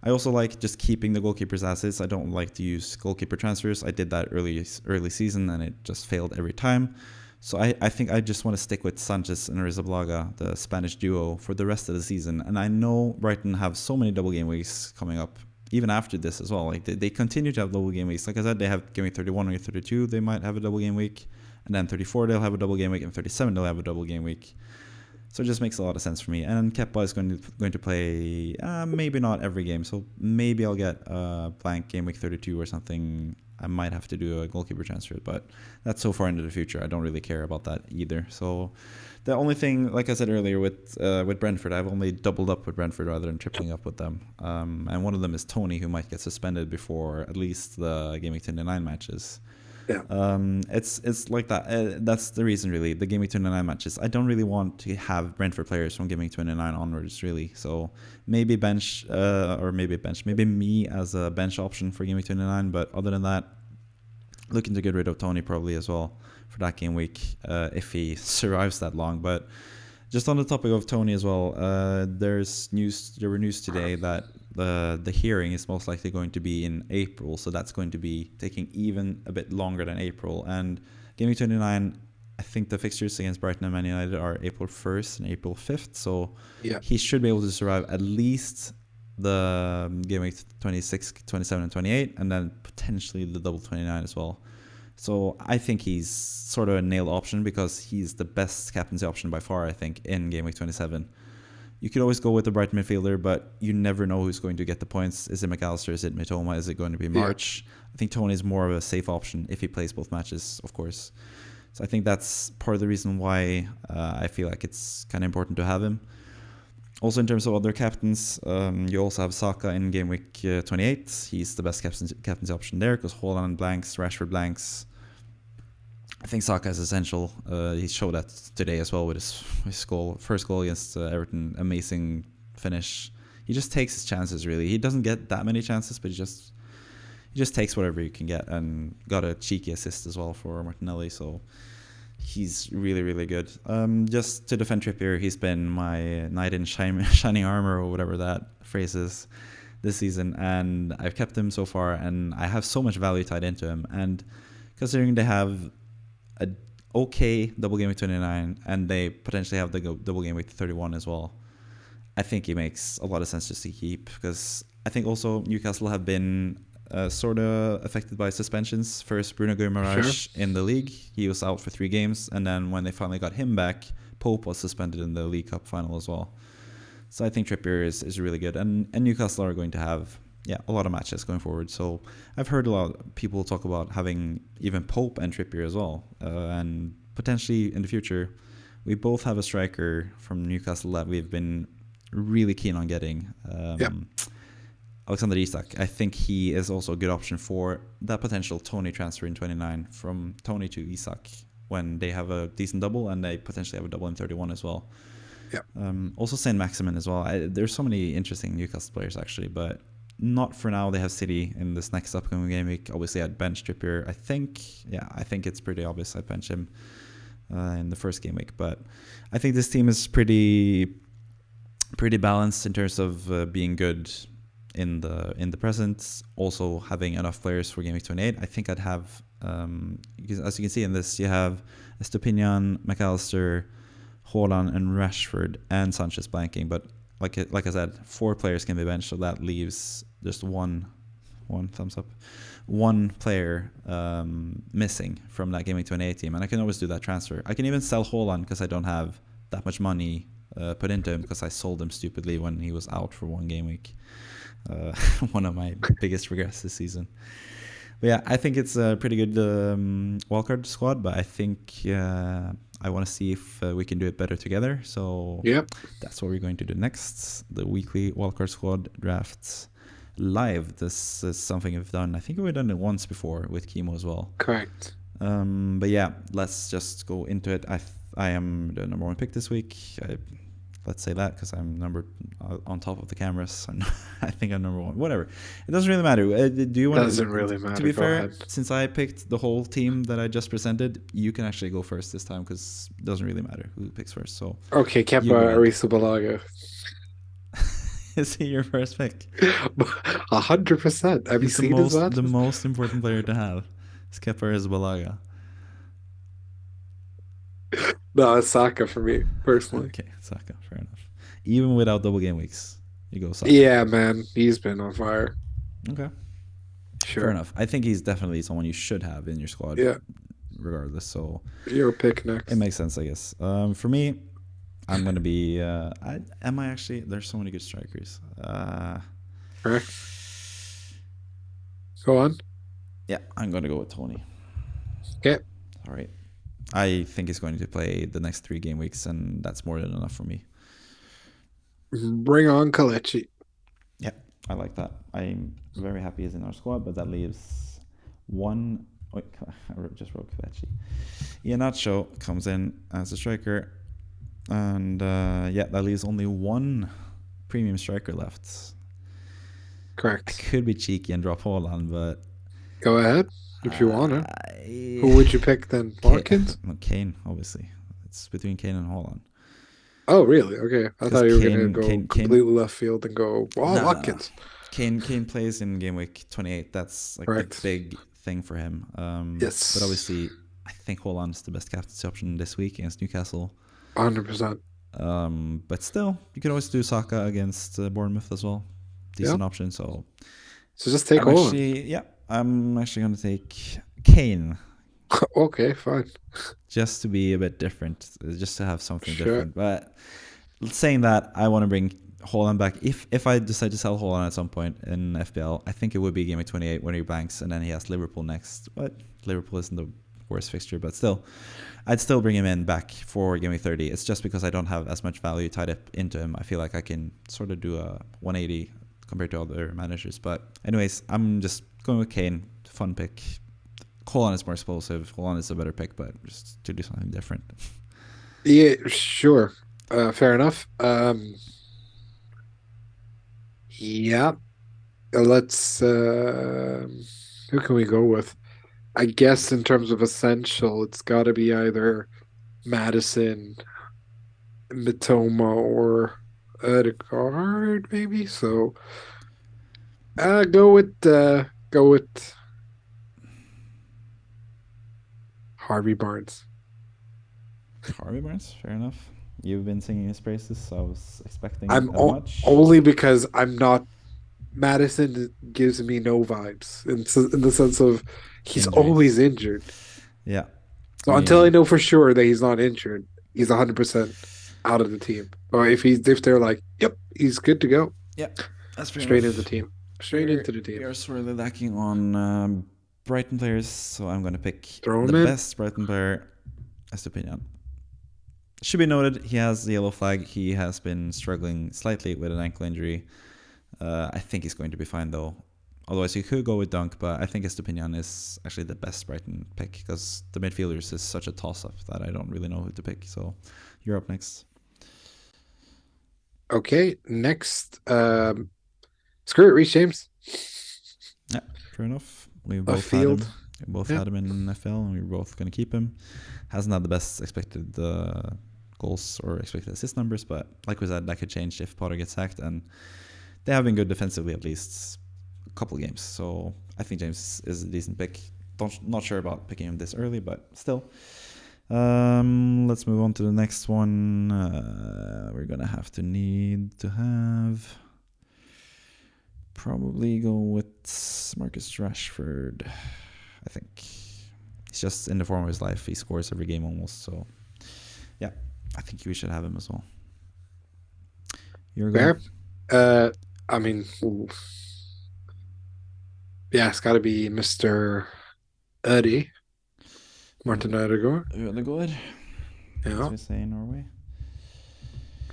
I also like just keeping the goalkeepers as is. I don't like to use goalkeeper transfers. I did that early season and it just failed every time. So I think I just want to stick with Sanchez and Rizabalaga, the Spanish duo, for the rest of the season. And I know Brighton have so many double game weeks coming up, even after this as well. Like they continue to have double game weeks. Like I said, they have game week 31 or 32. They might have a double game week, and then 34 they'll have a double game week, and 37 they'll have a double game week. So it just makes a lot of sense for me. And Kepa is going to play maybe not every game. So maybe I'll get a blank game week 32 or something. I might have to do a goalkeeper transfer, but that's so far into the future. I don't really care about that either. So the only thing, like I said earlier, with Brentford, I've only doubled up with Brentford rather than tripling up with them. And one of them is Tony, who might get suspended before at least the game week 29 matches. Yeah, It's like that. That's the reason, really. The Game Week 29 matches. I don't really want to have Brentford players from Game Week 29 onwards, really. So maybe bench, maybe me as a bench option for Game Week 29. But other than that, looking to get rid of Tony probably as well for that game week if he survives that long. But just on the topic of Tony as well, there were news today that the hearing is most likely going to be in April, so that's going to be taking even a bit longer than April. And Game Week 29, I think the fixtures against Brighton and Man United are April 1st and April 5th, so yeah, he should be able to survive at least the Game Week 26, 27, and 28, and then potentially the double 29 as well. So I think he's sort of a nailed option because he's the best captaincy option by far, I think, in Game Week 27. You could always go with the Brighton midfielder, but you never know who's going to get the points. Is it McAllister? Is it Mitoma? Is it going to be March? Yeah. I think Tony is more of a safe option if he plays both matches, of course. So I think that's part of the reason why I feel like it's kind of important to have him. Also, in terms of other captains, you also have Saka in Game Week 28. He's the best captaincy option there because Haaland blanks, Rashford blanks. I think Saka is essential. He showed that today as well with his goal, first goal against Everton. Amazing finish. He just takes his chances, really. He doesn't get that many chances, but he just takes whatever you can get, and got a cheeky assist as well for Martinelli. So he's really, really good. Just to defend Trippier, he's been my knight in shining armor, or whatever that phrase is, this season, and I've kept him so far, and I have so much value tied into him. And considering they have a okay double game week 29 and they potentially have the double game week 31 as well, I think it makes a lot of sense just to keep, because I think also Newcastle have been sort of affected by suspensions. First, Bruno Guimaraes in the league, he was out for 3 games, and then when they finally got him back, Pope was suspended in the League Cup final as well. So I think Trippier is really good, and Newcastle are going to have a lot of matches going forward. So I've heard a lot of people talk about having even Pope and Trippier as well, and potentially in the future we both have a striker from Newcastle that we've been really keen on getting. Alexander Isak. I think he is also a good option for that potential Tony transfer in 29, from Tony to Isak, when they have a decent double and they potentially have a double in 31 as well. Also Saint Maximin as well. There's so many interesting Newcastle players actually, but not for now. They have City in this next upcoming game week. Obviously, I'd bench Trippier. I think it's pretty obvious I'd bench him in the first game week. But I think this team is pretty balanced in terms of being good in the present. Also having enough players for game week 28. I think I'd have, as you can see in this, you have Estupinian, McAllister, Haaland, and Rashford, and Sanchez blanking. But like I said, 4 players can be benched, so that leaves just one player missing from that Game Week 28 team, and I can always do that transfer. I can even sell Haaland because I don't have that much money put into him, because I sold him stupidly when he was out for 1 game week. One of my biggest regrets this season. But yeah, I think it's a pretty good wildcard squad, but I think I want to see if we can do it better together. So Yep. that's what we're going to do next. The weekly wildcard squad drafts live. This is something we've done. I think we've done it once before with Kimo as well. Correct. But yeah, let's just go into it. I am the number one pick this week. Let's say that because I'm on top of the cameras. I think I'm number one. Whatever. It doesn't really matter. Do you want? Doesn't really matter. To be Go fair, ahead. since I picked the whole team that I just presented, you can actually go first this time because it doesn't really matter who picks first. So Okay, you go Kepa ahead. Arrizabalaga. Is he your first pick? 100%. Have you He's seen his matches? the most important player to have. Skipper is Balaga. No, it's Saka for me, personally. Okay, Saka, fair enough. Even without double game weeks, you go Saka. Yeah, man. He's been on fire. Okay. Sure. Fair enough. I think he's definitely someone you should have in your squad. Yeah. Regardless, so your pick next. It makes sense, I guess. For me, I'm gonna be. There's so many good strikers. Correct. Go on. Yeah, I'm gonna go with Tony. Okay. All right. I think he's going to play the next 3 game weeks, and that's more than enough for me. Bring on Kalechi. Yeah, I like that. I'm very happy he's in our squad, but that leaves one. Wait, I just wrote Kalechi. Iheanacho comes in as a striker, and that leaves only one premium striker left. Correct. I could be cheeky and drop Haaland, but go ahead if you want to. Who would you pick then? Watkins? Kane, obviously. It's between Kane and Haaland. Oh, really? Okay. I thought you were going to go completely left field and go, Watkins. Kane plays in game week 28. That's like Correct. the big thing for him. Yes. But obviously, I think Haaland's the best captaincy option this week against Newcastle. 100%. But still, you can always do Saka against Bournemouth as well. Decent option. So just take Haaland. I'm actually going to take Kane. Okay, fine. Just to be a bit different, just to have something different. But saying that, I want to bring Haaland back. If I decide to sell Haaland at some point in FPL, I think it would be game week 28 when he banks, and then he has Liverpool next. But Liverpool isn't the worst fixture, but still, I'd still bring him in back for game week 30. It's just because I don't have as much value tied up into him. I feel like I can sort of do a 180 compared to other managers. But anyways, I'm just going with Kane. Fun pick. Haaland is more explosive. Haaland is a better pick, but just to do something different. Yeah, sure. Fair enough. Yeah. Let's who can we go with? I guess in terms of essential, it's got to be either Madison, Mitoma, or Odegaard, maybe. So, go with Harvey Barnes. Harvey Barnes, fair enough. You've been singing his praises, so I was expecting much. Only because I'm not. Madison gives me no vibes in the sense of he's always injured. Yeah. So until I know for sure that he's not injured, he's 100% out of the team. Or if they're like, yep, he's good to go. Yeah, that's straight into the team. Into the team. We are sorely lacking on Brighton players, so I'm going to pick the best Brighton player, Estupinian. Should be noted, he has the yellow flag. He has been struggling slightly with an ankle injury. I think he's going to be fine, though. Otherwise, you could go with Dunk, but I think Estupinian is actually the best Brighton pick because the midfielders is such a toss-up that I don't really know who to pick. So you're up next. Okay, next. Screw it, Reece James. Yeah, fair enough. We both had him. We both had him in NFL, and we were both going to keep him. Hasn't had the best expected goals or expected assist numbers, but like we said, that could change if Potter gets sacked, and they have been good defensively at least a couple of games. So I think James is a decent pick. Not sure about picking him this early, but still. Let's move on to the next one. We're going to need to have probably go with Marcus Rashford. I think he's just in the form of his life. He scores every game almost. So yeah, I think we should have him as well. You're going. I mean, Yeah, it's got to be Mr. Eddie Martin Ødegaard. Ødegaard, as Yeah, we say in Norway.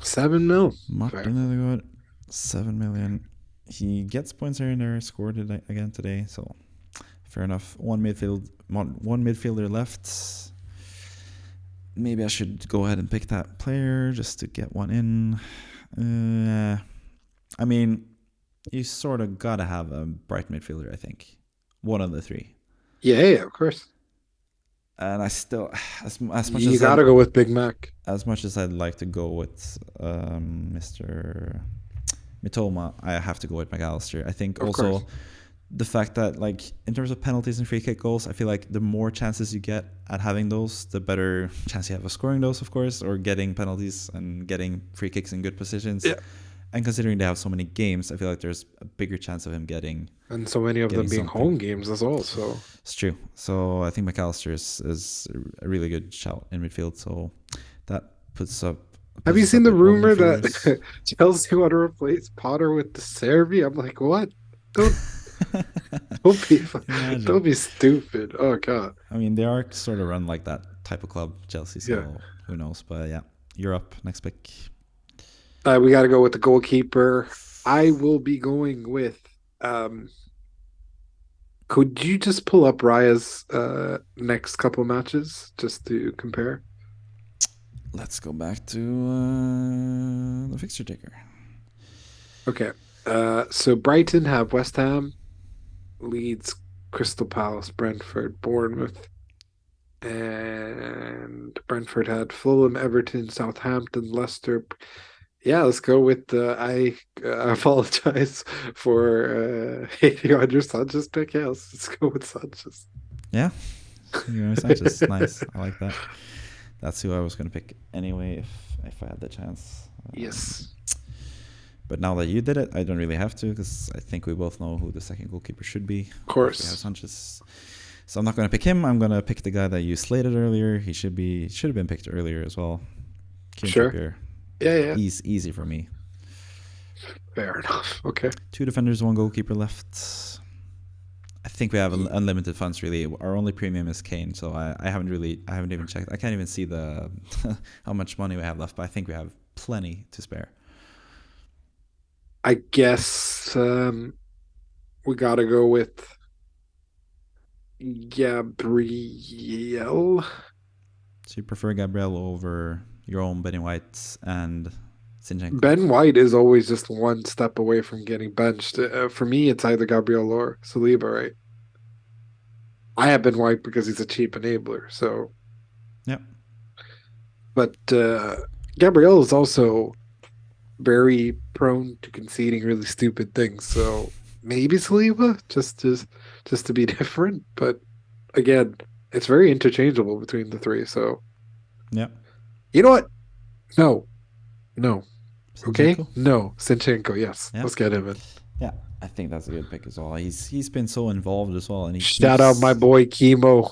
7 mil. Fair. Martin Ødegaard, 7 million. He gets points here and there, scored it again today, so fair enough. One midfielder left. Maybe I should go ahead and pick that player just to get one in. I mean, you sort of gotta have a bright midfielder, I think. One of the three. Yeah, of course. And I still, as much You as gotta go with Big Mac. as much as I'd like to go with Mr. Mitoma, I have to go with McAllister. I think Of also course. the fact that, like, in terms of penalties and free kick goals, I feel like the more chances you get at having those, the better chance you have of scoring those, of course, or getting penalties and getting free kicks in good positions. Yeah. And considering they have so many games, I feel like there's a bigger chance of him getting. And so many of them Getting being something. home games as well. So It's true. So I think McAllister is a really good shout in midfield. So that puts up. have you puts us seen up the with one rumor midfielders. that Chelsea want to replace Potter with the Servi? I'm like, what? Don't be Imagine. don't be stupid. Oh god. I mean, they are sort of run like that type of club, Chelsea. So Yeah. who knows? But yeah, you're up. Next pick. We got to go with the goalkeeper. I will be going with. Could you just pull up Raya's next couple matches just to compare? Let's go back to the fixture ticker. Okay. So Brighton have West Ham, Leeds, Crystal Palace, Brentford, Bournemouth, and Brentford had Fulham, Everton, Southampton, Leicester. Yeah, let's go with I apologize for hating on your Sanchez pick. Yeah, let's go with Sanchez. Yeah, Sanchez. Nice. I like that. That's who I was going to pick anyway if I had the chance. Yes. But now that you did it, I don't really have to because I think we both know who the second goalkeeper should be. Of course. We have Sanchez. So I'm not going to pick him. I'm going to pick the guy that you slated earlier. He should have been picked earlier as well. Sure. Trippier. Yeah. Easy for me. Fair enough. Okay. 2 defenders, 1 goalkeeper left. I think we have unlimited funds. Really, our only premium is Kane. So I haven't even checked. I can't even see the how much money we have left. But I think we have plenty to spare. I guess we gotta go with Gabriel. So you prefer Gabriel over your own Ben White and Zinchenko? Ben White is always just one step away from getting benched. For me, it's either Gabriel or Saliba, right? I have Ben White because he's a cheap enabler. So, yeah. But Gabriel is also very prone to conceding really stupid things. So maybe Saliba just to be different. But again, it's very interchangeable between the three. So yeah, you know what? No. Okay, Zinchenko? no, Sinchenko. Yes, Yeah. let's get him in. Yeah, I think that's a good pick as well. He's been so involved as well, and he Shout out my boy Kimo.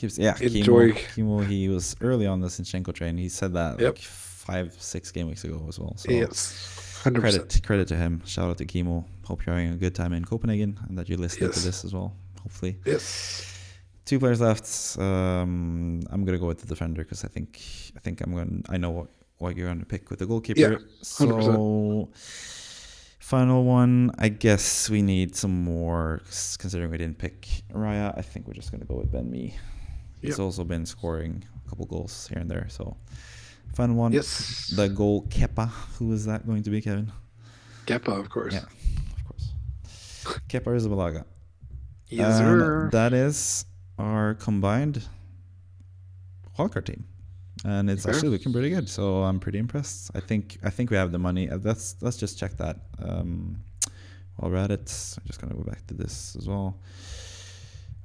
Enjoy. Kimo. He was early on the Zinchenko train. He said that Yep. like 5-6 game weeks ago as well. So Yes, 100%. credit to him. Shout out to Kimo. Hope you're having a good time in Copenhagen and that you listened to this as well. Hopefully. Yes. 2 players left. I'm gonna go with the defender because I know what you're gonna pick with the goalkeeper. Yeah, 100%. So final one. I guess we need some more considering we didn't pick Raya. I think we're just gonna go with Ben Mee. He's also been scoring a couple goals here and there. So final one. Yes. The goal Kepa. Who is that going to be, Kevin? Kepa, of course. Yeah, of course. Kepa Arrizabalaga. Yes, sir. That is our combined wildcard team, and it's actually looking pretty good. So I'm pretty impressed. I think we have the money. Let's just check that while we're at it. I'm just gonna go back to this as well.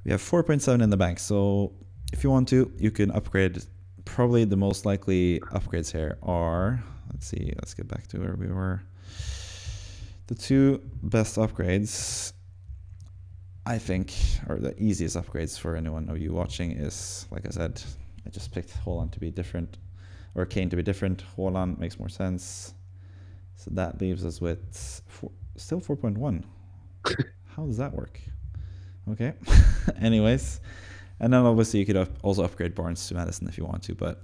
We have 4.7 in the bank. So if you want to, you can upgrade. Probably the most likely upgrades here are. Let's see. Let's get back to where we were. The 2 best upgrades, I think, or the easiest upgrades for anyone of you watching is, like I said, I just picked Haaland to be different, or Kane to be different. Haaland makes more sense. So that leaves us with still 4.1. How does that work? Okay. Anyways, and then obviously you could also upgrade Barnes to Madison if you want to, but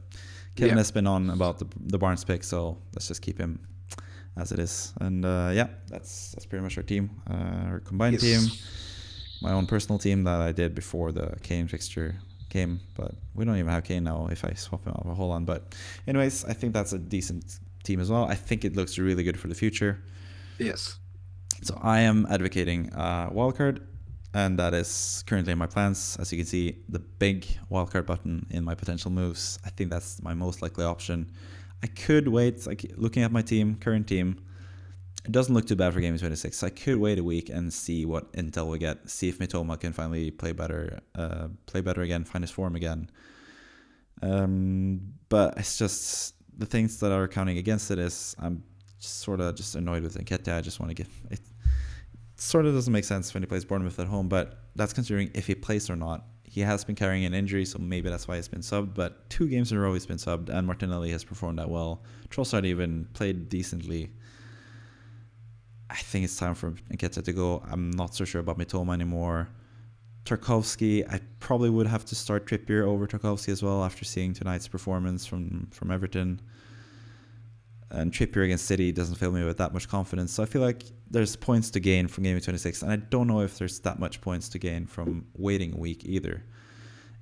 Kevin Yeah. has been on about the Barnes pick, so let's just keep him as it is. And yeah, that's pretty much our team, our combined team. Yes. My own personal team that I did before the Kane fixture came, but we don't even have Kane now if I swap him out of Holland. But anyways, I think that's a decent team as well. I think it looks really good for the future. Yes. So I am advocating wildcard, and that is currently in my plans. As you can see, the big wildcard button in my potential moves. I think that's my most likely option. I could wait, like looking at my current team, it doesn't look too bad for Game 26. So I could wait a week and see what intel we get. See if Mitoma can finally play better again, find his form again. But it's just the things that are counting against it is I'm sort of just annoyed with Nketiah. I just want to get it. Sort of doesn't make sense when he plays Bournemouth at home, but that's considering if he plays or not. He has been carrying an injury, so maybe that's why he's been subbed. But 2 games in a row he's been subbed, and Martinelli has performed that well. Trossard even played decently. I think it's time for Nketiah to go. I'm not so sure about Mitoma anymore. Tarkowski, I probably would have to start Trippier over Tarkowski as well after seeing tonight's performance from Everton. And Trippier against City doesn't fill me with that much confidence. So I feel like there's points to gain from Game 26, and I don't know if there's that much points to gain from waiting a week either.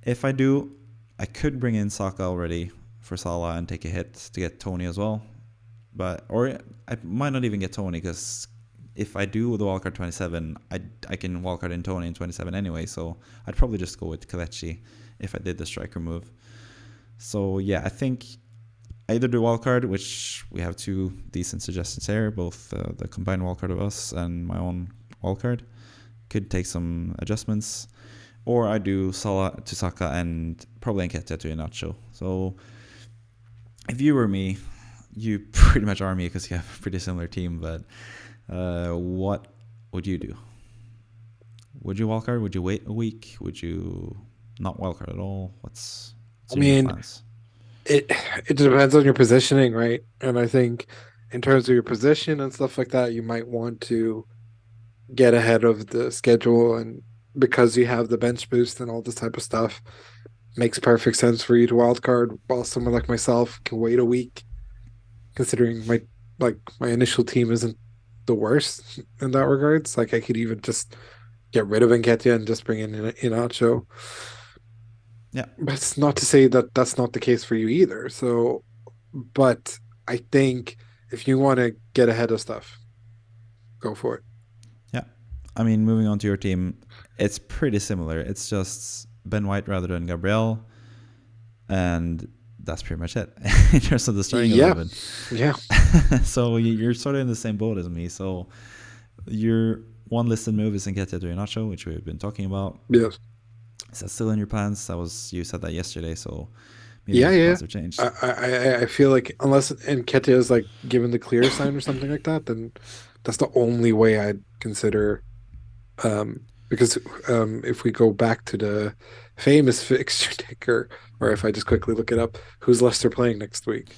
If I do, I could bring in Saka already for Salah and take a hit to get Tony as well. Or I might not even get Tony because if I do the wildcard 27, I can wildcard in Tony in 27 anyway. So I'd probably just go with Kelechi if I did the striker move. So yeah, I think either the wildcard, which we have 2 decent suggestions here, both the combined wildcard of us and my own wildcard, could take some adjustments, or I do Salah to Saka and probably Nketiah to Iheanacho. So if you were me, you pretty much are me because you have a pretty similar team, but what would you do? Would you wildcard? Would you wait a week? Would you not wildcard at all? What's I your new mean, plans? it depends on your positioning, right? And I think in terms of your position and stuff like that, you might want to get ahead of the schedule, and because you have the bench boost and all this type of stuff, makes perfect sense for you to wildcard, while someone like myself can wait a week, considering my initial team isn't the worst in that regards. Like I could even just get rid of Nketiah and just bring in Inacho. Yeah. But it's not to say that that's not the case for you either. So, but I think if you want to get ahead of stuff, go for it. Yeah. I mean, moving on to your team, it's pretty similar. It's just Ben White rather than Gabriel. And that's pretty much it in terms of the starting 11. Yeah. So you're sort of in the same boat as me. So your one listed move is Nketiah to Iheanacho, which we've been talking about. Yes. Is that still in your plans? You said that yesterday, so maybe Yeah, your yeah. plans have changed. I feel like unless Nketiah is like given the clear sign or something like that, then that's the only way I'd consider. Because if we go back to the famous fixture ticker, or if I just quickly look it up, who's Leicester playing next week?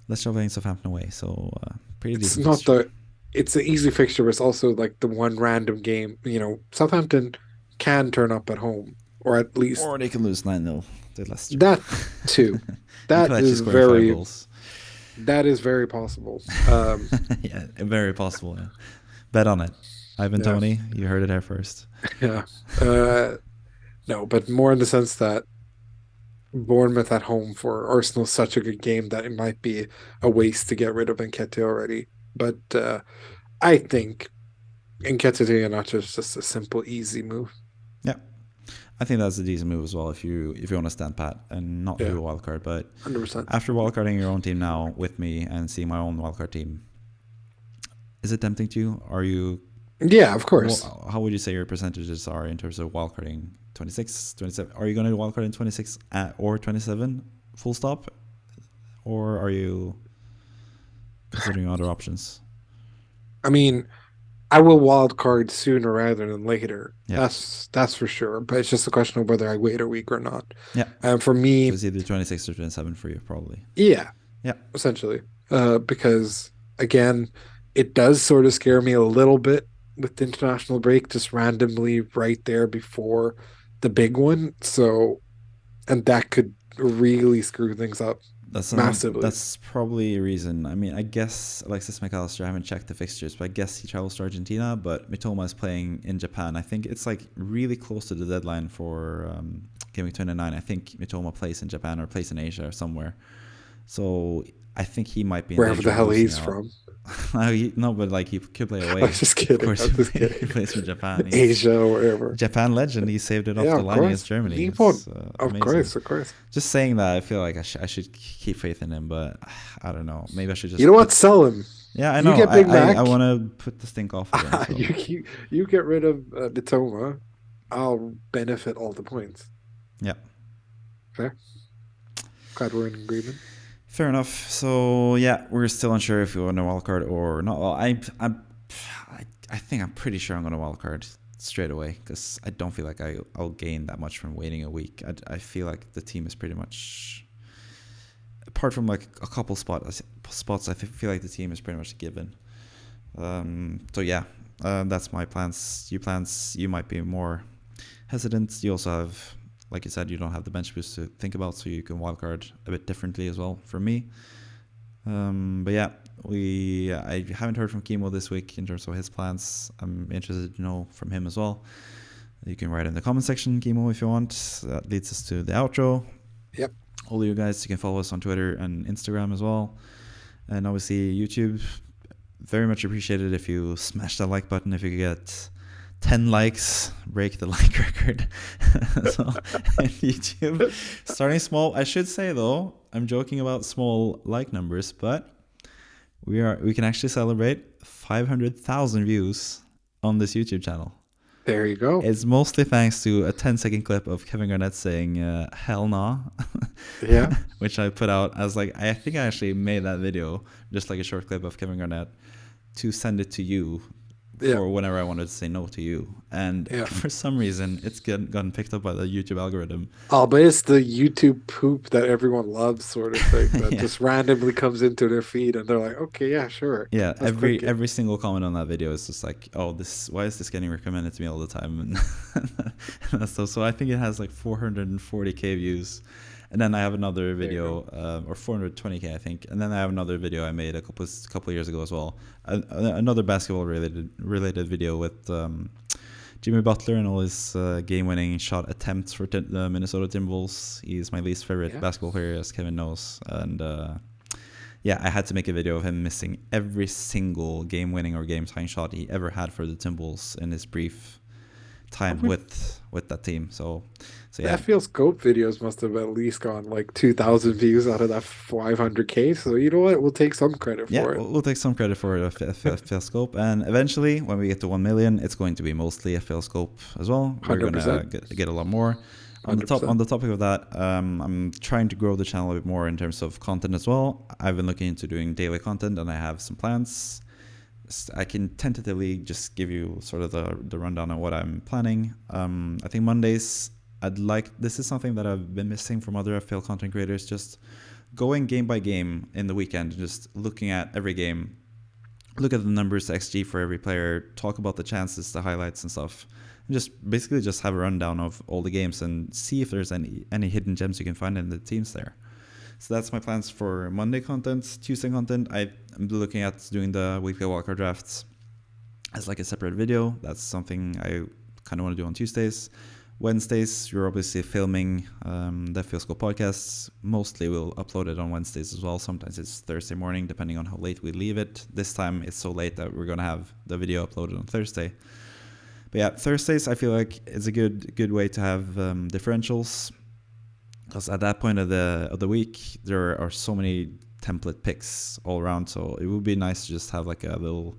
Leicester playing Southampton away, so pretty It's decent not fixture. it's an easy fixture, but it's also like the one random game. Southampton can turn up at home, or at least Or they can lose 9-0 to Leicester. that too. And That Kelechi is scoring 5 very goals. that is very possible. Yeah, very possible. Yeah. Bet on it. Ivan Yeah, Toney, you heard it here first. yeah. No, but more in the sense that Bournemouth at home for Arsenal is such a good game that it might be a waste to get rid of Nketiah already. But I think Nketiah to Iheanacho is just a simple, easy move. Yeah, I think that's a decent move as well if you want to stand pat and not Yeah, do a wild card. But 100%. after wildcarding your own team now with me and seeing my own wildcard team, is it tempting to you? Are you? Yeah, of course. How would you say your percentages are in terms of wildcarding? 26, 27? Are you going to wildcard in 26 or 27? Full stop, or are you considering other options? I mean, I will wild card sooner rather than later. Yeah, That's for sure. But it's just a question of whether I wait a week or not. yeah. And for So me, it's either 26 or 27 for you, probably. yeah, Yeah, essentially. Because again, it does sort of scare me a little bit with the international break just randomly right there before the big one. So, and that could really screw things up massively. That's probably a reason. I mean, I guess Alexis McAllister, I haven't checked the fixtures, but I guess he travels to Argentina. But Mitoma is playing in Japan. I think it's like really close to the deadline for Gameweek 29. I think Mitoma plays in Japan or plays in Asia or somewhere. So I think he might be in Wherever danger the of hell losing he's out. from. No, but like he could play I away. was just Of kidding. course, I was just he kidding. plays from Japan. He's Asia or wherever. Japan legend. He saved it off Yeah, the of line against course. Germany. Nippon. It's Of amazing. course, of course. Just saying that, I feel like I should keep faith in him, but I don't know. Maybe I should You just know put. what? Sell him. Yeah, I You know. get Big I Mac. want to put the stink off again. So you get rid of Mitoma. I'll benefit all the points. yeah, Fair. Glad we're in agreement. fair enough. So yeah, we're still unsure if we want a wildcard or not. Well, I think I'm pretty sure I'm going to wildcard straight away because I don't feel like I'll gain that much from waiting a week. I feel like the team is pretty much, apart from like a couple spots, I feel like the team is pretty much given. So yeah, that's my plans. You might be more hesitant. You also have, like you said, you don't have the bench boost to think about, so you can wildcard a bit differently as well for me. But yeah, I haven't heard from Kimo this week in terms of his plans. I'm interested to know from him as well. You can write in the comment section, Kimo, if you want. That leads us to the outro. Yep. All of you guys, you can follow us on Twitter and Instagram as well. And obviously YouTube, very much appreciated if you smash that like button. If you get 10 likes, break the like record. So YouTube, starting small. I should say though, I'm joking about small like numbers, but we can actually celebrate 500,000 views on this YouTube channel. There you go. It's mostly thanks to a 10-second clip of Kevin Garnett saying hell nah. Yeah. Which I put out as like, I think I actually made that video, just like a short clip of Kevin Garnett, to send it to you for whenever I wanted to say no to you. And for some reason, it's gotten picked up by the YouTube algorithm. Oh, but it's the YouTube poop that everyone loves, sort of thing, that just randomly comes into their feed, and they're like, "Okay, yeah, sure." Yeah, every single comment on that video is just like, "Oh, why is this getting recommended to me all the time?" And so I think it has like 440k views. And then I have another video, or 420k, I think. And then I have another video I made a couple of years ago as well. Another basketball related video with Jimmy Butler and all his game-winning shot attempts for the Minnesota Timberwolves. He's my least favorite basketball player, as Kevin knows. And yeah, I had to make a video of him missing every single game-winning or game-tying shot he ever had for the Timberwolves in his brief time with that team. So yeah, FPL scope videos must have at least gone like 2,000 views out of that 500k. So you know what? We'll take some credit for it. We'll take some credit for FPL scope, and eventually, when we get to 1 million, it's going to be mostly FPL scope as well. We're 100%. gonna get a lot more. On the topic of that, I'm trying to grow the channel a bit more in terms of content as well. I've been looking into doing daily content, and I have some plans. I can tentatively just give you sort of the rundown on what I'm planning. I think Mondays, this is something that I've been missing from other FPL content creators, just going game by game in the weekend, just looking at every game, look at the numbers, XG for every player, talk about the chances, the highlights and stuff, and just basically just have a rundown of all the games and see if there's any hidden gems you can find in the teams there. So that's my plans for Monday content. Tuesday content, I'm looking at doing the weekly wildcard drafts as like a separate video. That's something I kind of want to do on Tuesdays. Wednesdays, you're obviously filming the FPL Scope podcasts. Mostly we'll upload it on Wednesdays as well. Sometimes it's Thursday morning, depending on how late we leave it. This time it's so late that we're going to have the video uploaded on Thursday. But yeah, Thursdays I feel like it's a good way to have differentials. Because at that point of the week, there are so many template picks all around. So it would be nice to just have like a little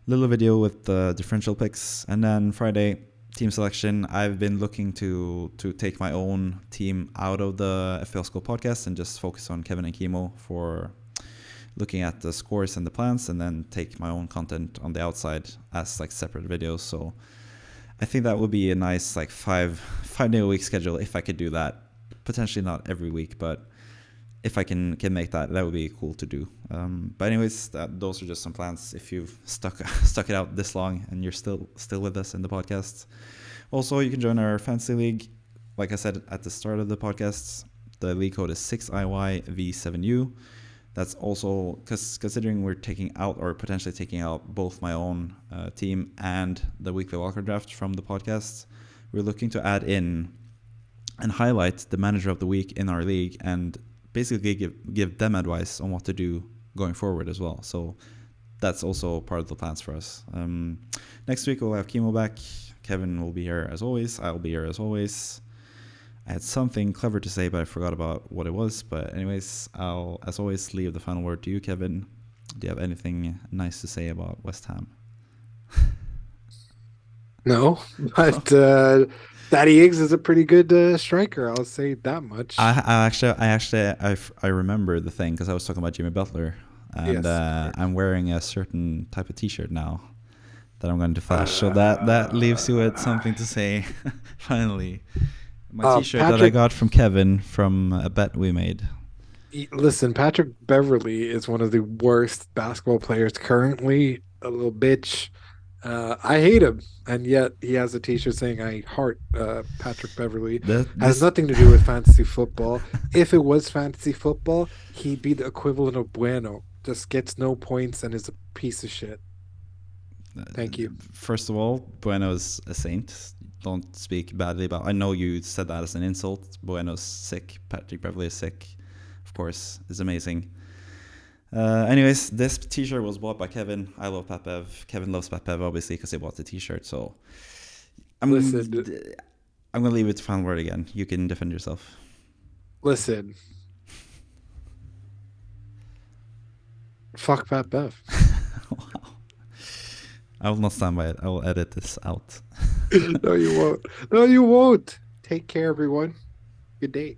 video with the differential picks. And then Friday, team selection. I've been looking to take my own team out of the FPL Scope podcast and just focus on Kevin and Kimo for looking at the scores and the plans, and then take my own content on the outside as like separate videos. So I think that would be a nice like 5 day a week schedule if I could do that. Potentially not every week, but if I can make that would be cool to do. But anyways, those are just some plans. If you've stuck it out this long and you're still with us in the podcast, also you can join our fantasy league. Like I said at the start of the podcast, the league code is 6IYV7U. That's also because considering we're taking out or potentially taking out both my own team and the weekly wildcard draft from the podcast, we're looking to add in and highlight the manager of the week in our league and basically give them advice on what to do going forward as well. So that's also part of the plans for us. Next week we'll have Kimo back. Kevin will be here as always. I'll be here as always. I had something clever to say, but I forgot about what it was. But anyways, I'll, as always, leave the final word to you, Kevin. Do you have anything nice to say about West Ham? No, but Daddy Iggs is a pretty good striker. I'll say that much. I remember the thing because I was talking about Jimmy Butler, and Yes, I'm wearing a certain type of T-shirt now that I'm going to flash. So that leaves you with something to say. Finally. My T-shirt that I got from Kevin from a bet we made. Listen, Patrick Beverly is one of the worst basketball players currently. A little bitch. I hate him, and yet he has a T-shirt saying "I heart Patrick Beverly." Has nothing to do with fantasy football. If it was fantasy football, he'd be the equivalent of Bueno. Just gets no points and is a piece of shit. Thank you. First of all, Bueno's a saint. Don't speak badly about. I know you said that as an insult. Bueno's sick. Patrick Beverly is sick. Of course, is amazing. Anyways, this T-shirt was bought by Kevin. I love Pat Bev. Kevin loves Pat Bev, obviously, because he bought the T-shirt. So I'm gonna leave it to final word again. You can defend yourself. Listen. Fuck Pat Bev. Wow. I will not stand by it. I will edit this out. No, you won't. No, you won't. Take care, everyone. Good day.